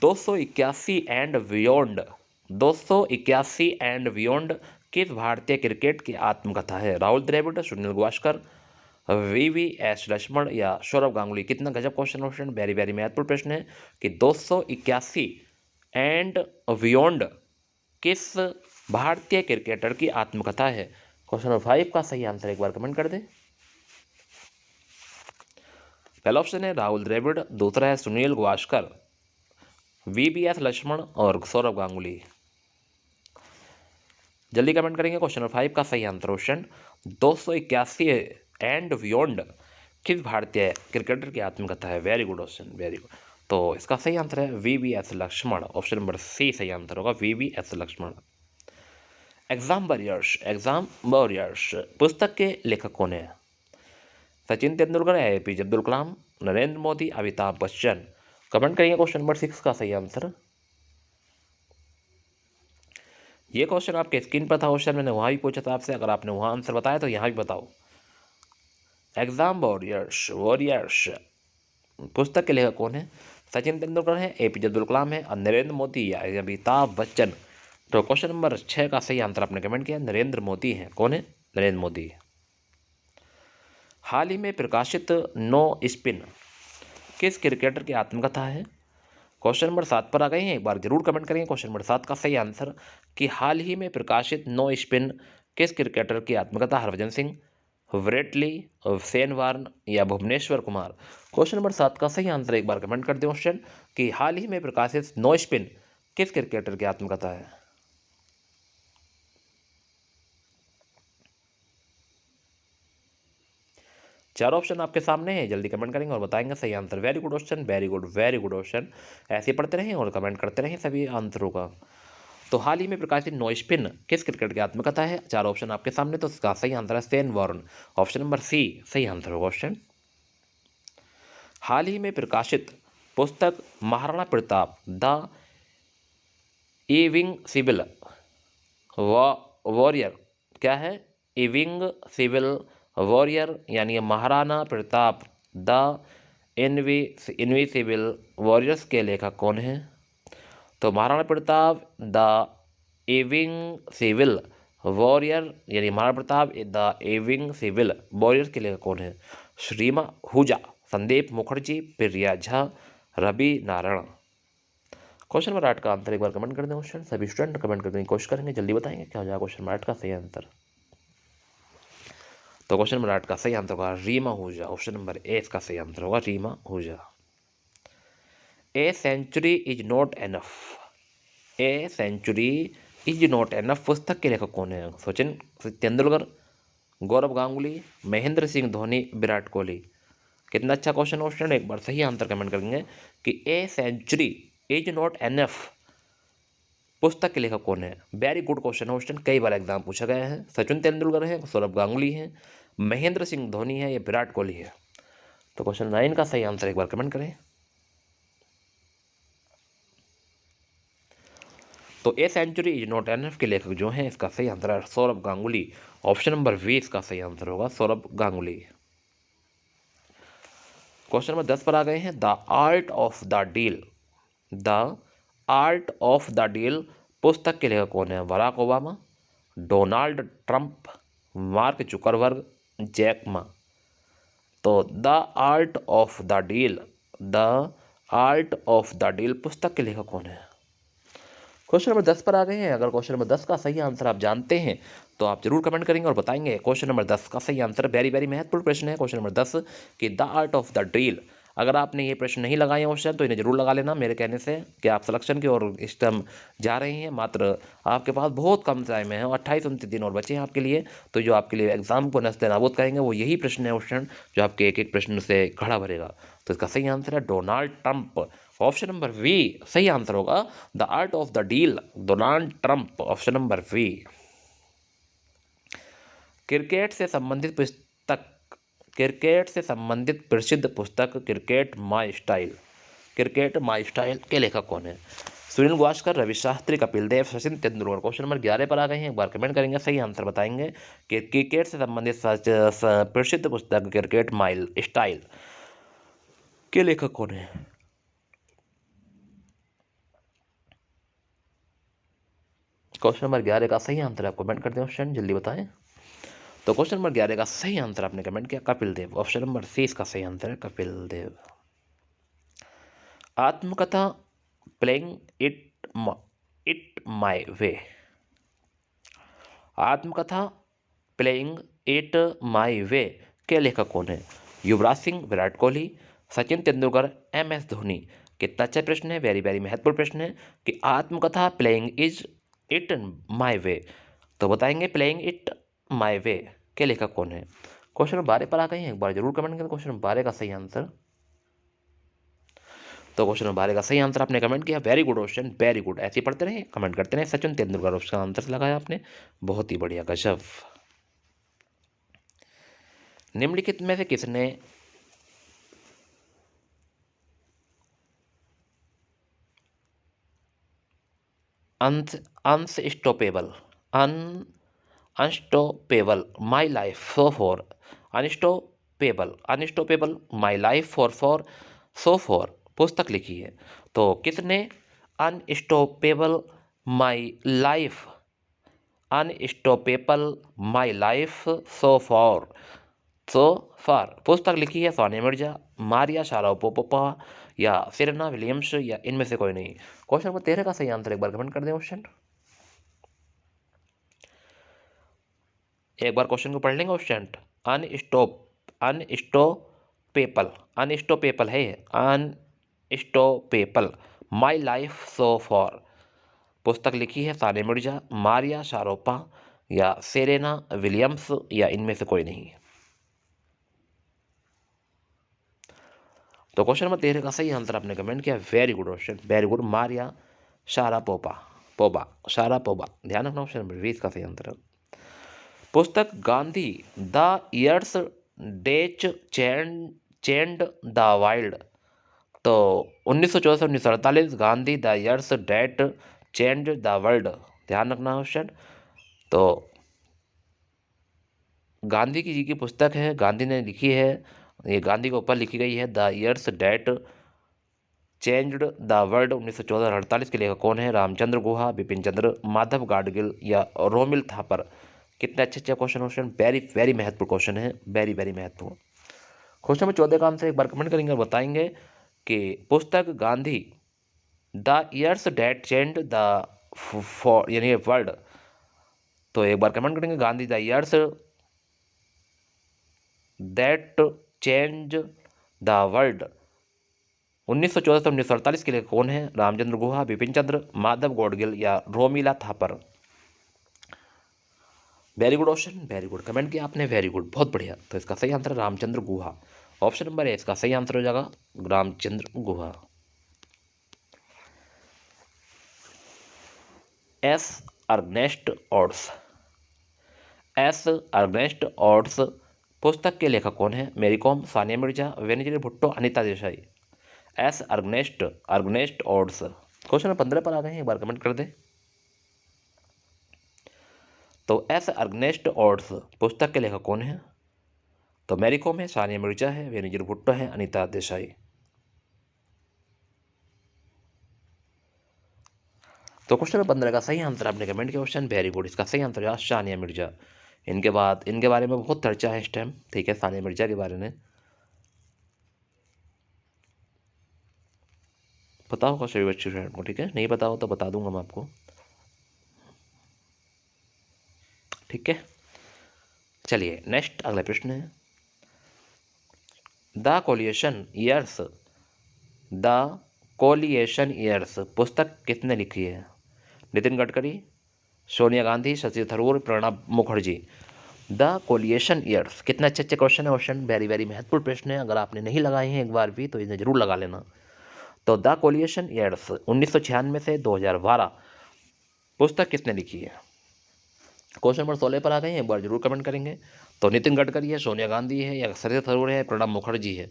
281 एंड बियॉन्ड, 281 एंड बियॉन्ड किस भारतीय क्रिकेट की आत्मकथा है? राहुल द्रविड़, सुनील गावस्कर, वीवीएस लक्ष्मण या सौरव गांगुली। कितना गजब क्वेश्चन ऑप्शन, वेरी वेरी महत्वपूर्ण प्रश्न है कि 281 एंड बियॉन्ड किस भारतीय क्रिकेटर की आत्मकथा है? क्वेश्चन नंबर 5 का सही आंसर एक बार कमेंट कर दें। पहला ऑप्शन है राहुल द्रविड़, दूसरा है सुनील गावस्कर, वीवीएस लक्ष्मण और सौरव गांगुली। जल्दी कमेंट करेंगे। क्वेश्चन नंबर 5 का सही आंसर ऑप्शन 281 एंड बियॉन्ड किस भारतीय क्रिकेटर की आत्मकथा है? Very good option, very good. तो इसका सही आंसर है VVS Laxman. Option number C सही आंसर होगा, VVS Laxman. Exam warriors, exam warriors पुस्तक के लेखक कौन है? सचिन तेंदुलकर, एपीजे अब्दुल कलाम, नरेंद्र मोदी, अमिताभ बच्चन। कमेंट करेंगे क्वेश्चन नंबर 6 का सही आंसर। ये क्वेश्चन आपके स्क्रीन पर था, क्वेश्चन मैंने वहाँ भी पूछा था आपसे, अगर आपने वहाँ आंसर बताया तो यहाँ भी बताओ। एग्जाम वॉरियर्स, वॉरियर्स पुस्तक के लेखक कौन है? सचिन तेंदुलकर है, एपीजे अब्दुल कलाम है, और नरेंद्र मोदी या अमिताभ बच्चन। तो क्वेश्चन नंबर 6 का सही आंसर आपने कमेंट किया, नरेंद्र मोदी है। कौन है? नरेंद्र मोदी। हाल ही में प्रकाशित नो स्पिन किस क्रिकेटर की आत्मकथा है? क्वेश्चन नंबर 7 पर आ गए हैं, एक बार जरूर कमेंट करेंगे क्वेश्चन नंबर 7 का सही आंसर कि हाल ही में प्रकाशित नो स्पिन किस क्रिकेटर की आत्मकथा? हरभजन सिंह, विराट ली, शेन वार्न या भुवनेश्वर कुमार। क्वेश्चन नंबर 7 का सही आंसर एक बार कमेंट कर दें क्वेश्चन कि हाल ही में प्रकाशित नो स्पिन किस क्रिकेटर की आत्मकथा है? चार ऑप्शन आपके सामने है, जल्दी कमेंट करेंगे और बताएंगे सही answer. Very good option, very good, very good option. ऐसे पढ़ते रहें और कमेंट करते रहें सभी आंसरों का। तो हाल ही में प्रकाशित नो स्पिन किस क्रिकेट की आत्मकथा है? चार ऑप्शन आपके सामने, तो इसका सही आंसर है Shane Warne. Option number C सही आंसर होगा ऑप्शन। हाल ही में प्रकाशित पुस्तक Maharana Pratap the invincible warrior क्या है? इविंग सिविल वॉरियर यानी Maharana Pratap the invincible warriors के लेखक कौन है? तो Maharana Pratap the invincible warrior यानी Maharana Pratap the invincible warriors के लेखक कौन है? श्रीमा हुजा, संदीप मुखर्जी, प्रिया झा, रवि नारायण। क्वेश्चन नंबर 8 का आंसर एक बार कमेंट कर दें क्वेश्चन, सभी स्टूडेंट कमेंट करने की कोशिश करेंगे, जल्दी बताएंगे क्या हो जाएगा क्वेश्चन नंबर 8 का सही आंसर। तो क्वेश्चन नंबर 8 का सही आंसर होगा Rima Hooja. Option number A इसका सही आंसर होगा Rima Hooja. A century is not enough, a century is not enough पुस्तक के लेखक कौन है? सचिन तेंदुलकर, गौरव गांगुली, महेंद्र सिंह धोनी, विराट कोहली। कितना अच्छा क्वेश्चन ऑप्शन, एक बार सही आंसर कमेंट करेंगे कि a century is not enough पुस्तक के लेखक कौन है? वेरी गुड क्वेश्चन ऑप्शन, कई बार एग्जाम पूछा गया है। सचिन तेंदुलकर है, सौरभ गांगुली है, महेंद्र सिंह धोनी है या विराट कोहली है। तो क्वेश्चन 9 का सही आंसर एक बार कमेंट करें। तो a century is not enough के लेखक जो हैं इसका सही आंसर है सौरभ गांगुली। ऑप्शन नंबर 20 का सही आंसर होगा सौरभ गांगुली। क्वेश्चन नंबर 10 पर आ गए हैं, the art of the deal, the art of the deal पुस्तक के लेखक कौन है? Barack Obama, Donald Trump, Mark Zuckerberg, Jack Ma. तो the art of the deal, the art of the deal पुस्तक के लेखक कौन है? क्वेश्चन नंबर 10 पर आ गए हैं, अगर क्वेश्चन नंबर 10 का सही आंसर आप जानते हैं तो आप जरूर कमेंट करेंगे और बताएंगे। क्वेश्चन नंबर 10 का सही आंसर वेरी वेरी महत्वपूर्ण प्रश्न है। क्वेश्चन नंबर 10 कि the art of the deal अगर आपने ये प्रश्न नहीं लगाए ऑप्शन तो इन्हें जरूर लगा लेना मेरे कहने से कि आप सिलेक्शन की ओर इस टाइम जा रहे हैं। मात्र आपके पास बहुत कम टाइम है, 28-29 दिन और बचे हैं आपके लिए। तो जो आपके लिए एग्जाम को नस्ते नाबूद करेंगे वो यही प्रश्न है ऑप्शन, जो आपके एक एक प्रश्न से घड़ा भरेगा। तो इसका सही आंसर है Donald Trump. Option number B सही आंसर होगा, the art of the deal, Donald Trump, option number B. Cricket से संबंधित पुस्तक, क्रिकेट से संबंधित प्रसिद्ध पुस्तक cricket my style, cricket my style के लेखक कौन है? सुनील गावस्कर, रवि शास्त्री, कपिल देव, सचिन तेंदुलकर। क्वेश्चन नंबर 11 पर आ गए हैं, एक बार कमेंट करेंगे, सही आंसर बताएंगे कि क्रिकेट से संबंधित प्रसिद्ध पुस्तक क्रिकेट माई स्टाइल के लेखक कौन है? क्वेश्चन नंबर 11 का सही आंसर आप कमेंट कर दें, ऑप्शन जल्दी बताएं। तो क्वेश्चन नंबर 11 का सही आंसर आपने कमेंट किया Kapil Dev, option number C इसका सही आंसर है कपिल देव। आत्मकथा प्लेइंग इट माई वे, आत्मकथा प्लेइंग इट माई वे के लेखक कौन है? युवराज सिंह, विराट कोहली, सचिन तेंदुलकर, MS धोनी। कितना अच्छा प्रश्न है, वेरी वेरी महत्वपूर्ण प्रश्न है कि आत्मकथा प्लेइंग इज इट माई वे, तो बताएंगे प्लेइंग इट माई वे के लेखक कौन है? क्वेश्चन नंबर 12 पर आ गए हैं, एक बार जरूर कमेंट करें क्वेश्चन नंबर 12 का सही आंसर। तो क्वेश्चन नंबर 12 का सही आंसर आपने कमेंट किया, very good question, very good, ऐसे ही पढ़ते रहे, कमेंट करते रहे। सचिन तेंदुलकर उसका आंसर लगाया आपने, बहुत ही बढ़िया, गजब। निम्नलिखित में से किसने unstoppable unstoppable my life far unstoppable my life far so far पुस्तक लिखी है? तो किसने unstoppable my life unstoppable my life so far पुस्तक लिखी है? सानिया मिर्जा, मारिया शारापोवा या सेरेना विलियम्स, या इनमें से कोई नहीं। क्वेश्चन नंबर 13 का सही आंसर एक बार कमेंट कर दें ऑप्शन। एक बार क्वेश्चन को पढ़ लेंगे ऑप्शन। अनस्टॉपेबल अनस्टॉपेबल है, unstoppable my life so far पुस्तक लिखी है सानिया मिर्जा, मारिया शारापोवा या सेरेना विलियम्स, या इनमें से कोई नहीं। तो क्वेश्चन नंबर 13 का सही आंसर आपने कमेंट किया, very good question, very good, Maria Sharapova, ध्यान रखना ऑप्शन नंबर 20 का सही आंसर है। पुस्तक Gandhi the years that changed the world, तो 1964-1948 Gandhi the years that changed the world, ध्यान रखना ऑप्शन। तो गांधी जी की पुस्तक है, गांधी ने लिखी है, ये गांधी के ऊपर लिखी गई है, the years that changed the world 1914-48 के लेखक कौन है? रामचंद्र गुहा, बिपिन चंद्र, माधव गाडगिल या रोमिल थापर। कितने अच्छे अच्छे क्वेश्चन, वेरी वेरी महत्वपूर्ण क्वेश्चन है, वेरी वेरी महत्वपूर्ण। क्वेश्चन नंबर 14 का आंसर एक बार कमेंट करेंगे और बताएंगे कि पुस्तक Gandhi the years that changed the for यानी वर्ल्ड, तो एक बार कमेंट करेंगे Gandhi the years that change the world 1914 से 1948 के लिए कौन है? रामचंद्र गुहा, बिपिन चंद्र, माधव गाडगिल या Romila Thapar. Very good option, very good, comment किया आपने, वेरी गुड, बहुत बढ़िया। तो इसका सही आंसर है Ramachandra Guha, option number A इसका सही आंसर हो जाएगा Ramachandra Guha. As earnest odds पुस्तक के लेखक कौन है? Mary Kom, Sania Mirza, Benazir Bhutto, Anita Desai. As earnest odds. Question number 15 पर आ गए हैं, एक बार कमेंट कर दे। तो एस अर्नेस्ट ऑड्स पुस्तक के लेखक कौन है? तो मेरी कॉम है, सानिया मिर्जा है, वेनिजुला भुट्टो है, अनीता देसाई। तो क्वेश्चन नंबर 15 का सही आंसर आपने कमेंट किया ऑप्शन, वेरी गुड, इसका सही आंसर है सानिया मिर्जा। इनके बारे में बहुत चर्चा है इस टाइम, ठीक है, सानिया मिर्जा के बारे में पता होगा सभी बच्चे फ्रेंड को, ठीक है, नहीं पता हो तो बता दूंगा मैं आपको, ठीक है। चलिए नेक्स्ट अगला प्रश्न है, the coalition years, the coalition years पुस्तक किसने लिखी है? Nitin Gadkari, Sonia Gandhi, Shashi Tharoor, Pranab Mukherjee. The coalition years, कितने अच्छे अच्छे क्वेश्चन है। क्वेश्चन वेरी वेरी महत्वपूर्ण प्रश्न है, अगर आपने नहीं लगाए हैं एक बार भी तो इन्हें जरूर लगा लेना। तो द कोलिएशन ईयर्स 1996 से 2012 पुस्तक किसने लिखी है? क्वेश्चन नंबर 16 पर आ गए हैं, एक बार जरूर कमेंट करेंगे। तो नितिन गडकरी है, सोनिया गांधी है, या शशि थरूर है, प्रणब मुखर्जी है।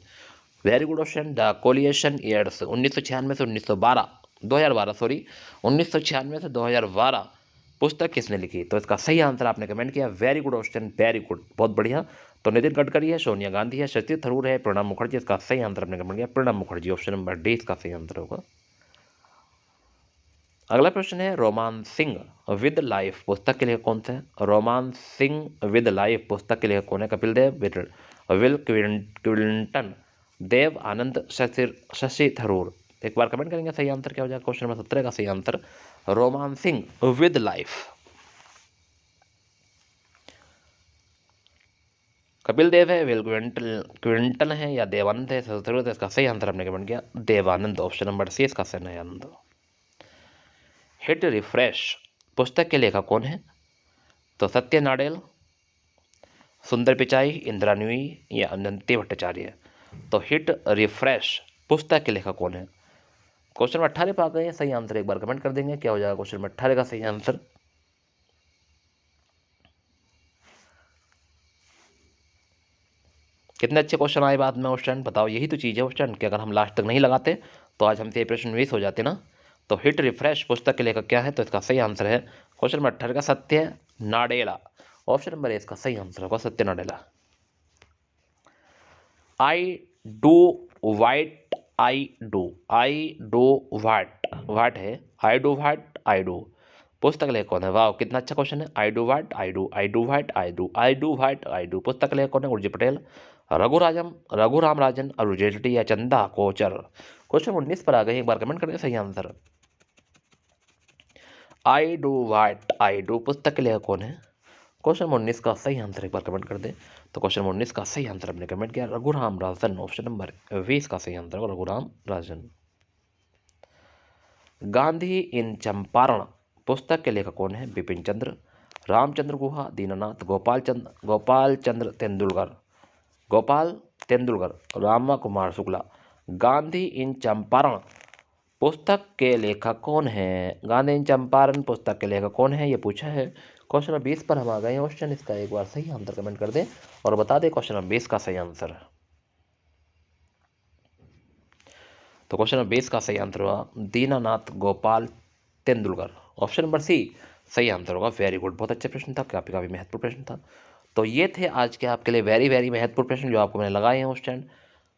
Very good question. The coalition years 1996 से 1912 2012 सॉरी 1996 से 2012 पुस्तक किसने लिखी? तो इसका सही आंसर आपने कमेंट किया। Very good question, very good, बहुत बढ़िया। तो नितिन गडकरी है, सोनिया गांधी है, शशि थरूर है, प्रणब मुखर्जी। इसका सही आंसर आपने कमेंट किया Pranab Mukherjee. Option number D इसका सही आंसर होगा। अगला प्रश्न है रोमांसिंग विद लाइफ पुस्तक के लेखक कौन थे? रोमांसिंग विद लाइफ पुस्तक के लेखक कौन है? Kapil Dev, will Quinton, Dev Anand, Shashi Tharoor. एक बार कमेंट करेंगे सही आंसर क्या हो जाएगा। क्वेश्चन नंबर 17 का सही answer romancing with life. Kapil Dev है, विल क्विंटन है, या देवानंद है, शशि थरूर है। इसका सही आंसर आपने कमेंट किया देवानंद। ऑप्शन नंबर सी इसका सही आंसर। हिट रिफ्रेश पुस्तक के लेखक कौन है? तो सत्य नाडेल, सुंदर पिचाई, इंदिरा न्यूई, या अनंती भट्टाचार्य। तो हिट रिफ्रेश पुस्तक के लेखक कौन है? क्वेश्चन नंबर 18 पर आ गए हैं, सही आंसर एक बार कमेंट कर देंगे क्या हो जाएगा क्वेश्चन नंबर 18 का सही आंसर। कितने अच्छे क्वेश्चन आए बाद में क्वेश्चन, बताओ यही तो चीज़ है क्वेश्चन कि अगर हम लास्ट तक नहीं लगाते तो आज हमसे ये प्रश्न मिस हो जाते ना। तो हिट रिफ्रेश पुस्तक के लेखक क्या है? तो इसका सही आंसर है क्वेश्चन नंबर 18 का सत्य नाडेला। ऑप्शन नंबर ए इसका सही आंसर होगा सत्य Nadella. I do white, I do वाट है, I do watt, I do पुस्तक लेखक कौन है? वाह कितना अच्छा क्वेश्चन है। I do watt, I do watt, I do watt, I do पुस्तक लेखक कौन है? उर्जी पटेल, रघुराम राजन, अरुण जेटली, या चंदा कोचर। क्वेश्चन 19 पर आ गए, एक बार कमेंट करें सही answer. I do watt, I do पुस्तक के लेखक कौन है? क्वेश्चन 19 का सही आंसर एक बार कमेंट कर दे। तो क्वेश्चन 19 का सही आंसर आपने कमेंट किया रघुराम राजन। ऑप्शन नंबर 20 का सही आंसर होगा रघुराम राजन। गांधी इन चंपारण पुस्तक के लेखक कौन है? बिपिन चंद्र, रामचंद्र गुहा, दीननाथ, गोपाल चंद्र तेंदुलकर, रामा कुमार शुक्ला। गांधी इन चंपारण पुस्तक के लेखक कौन है? गांधी इन चंपारण पुस्तक के लेखक कौन है, ये पूछा है। क्वेश्चन नंबर 20 पर हम आ गए हैं क्वेश्चन, इसका एक बार सही आंसर कमेंट कर दें और बता दें क्वेश्चन नंबर 20 का सही आंसर। तो क्वेश्चन नंबर 20 का सही आंसर हुआ Dinanath Gopal Tendulkar. Option number C सही आंसर होगा। वेरी गुड, बहुत अच्छा प्रश्न था, काफ़ी महत्वपूर्ण प्रश्न था। तो ये थे आज के आपके लिए वेरी वेरी महत्वपूर्ण प्रश्न जो आपको मैंने लगाए हैं क्वेश्चन।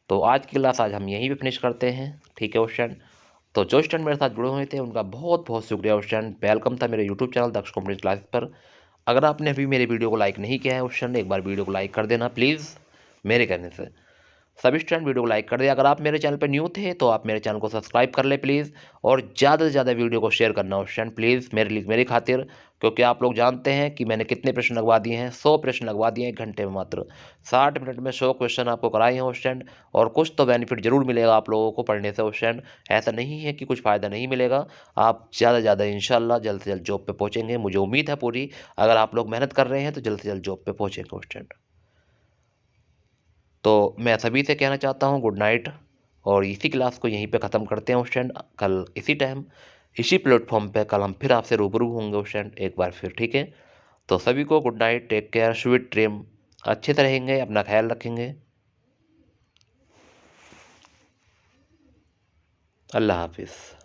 तो आज की क्लास आज हम यहीं पे फिनिश करते हैं, ठीक है क्वेश्चन। तो जो स्टूडेंट मेरे साथ जुड़े हुए थे उनका बहुत बहुत शुक्रिया क्वेश्चन। वेलकम था मेरे यूट्यूब चैनल दक्ष कॉम्पिटिशन क्लासेस पर। अगर आपने अभी मेरे वीडियो को लाइक नहीं किया है क्वेश्चन, एक बार वीडियो को लाइक कर देना प्लीज़, मेरे कहने से। सभी स्टूडेंट वीडियो को लाइक कर दे। अगर आप मेरे चैनल पर न्यू थे तो आप मेरे चैनल को सब्सक्राइब कर ले प्लीज़, और ज़्यादा से ज़्यादा वीडियो को शेयर करना क्वेश्चन प्लीज़ मेरी खातिर, क्योंकि आप लोग जानते हैं कि मैंने कितने प्रश्न लगवा दिए हैं। 100 प्रश्न लगवा दिए हैं 1 घंटे में, मात्र 60 मिनट में 100 क्वेश्चन आपको कराए हैं क्वेश्चन। और कुछ तो बेनिफिट जरूर मिलेगा आप लोगों को पढ़ने से क्वेश्चन, ऐसा नहीं है कि कुछ फ़ायदा नहीं मिलेगा। आप ज़्यादा से ज़्यादा इंशाल्लाह जल्द से जल्द जॉब पे पहुँचेंगे, मुझे उम्मीद है पूरी। अगर आप लोग मेहनत कर रहे हैं तो जल्द से जल्द जॉब पे पहुँचेंगे क्वेश्चन। तो मैं सभी से कहना चाहता हूँ गुड नाइट, और इसी क्लास को यहीं पे ख़त्म करते हैं स्टूडेंट। कल इसी टाइम इसी प्लेटफॉर्म पे कल हम फिर आपसे रूबरू होंगे स्टूडेंट एक बार फिर, ठीक है। तो सभी को good night, take care, sweet dream, अच्छे से रहेंगे, अपना ख्याल रखेंगे। अल्लाह हाफिज़।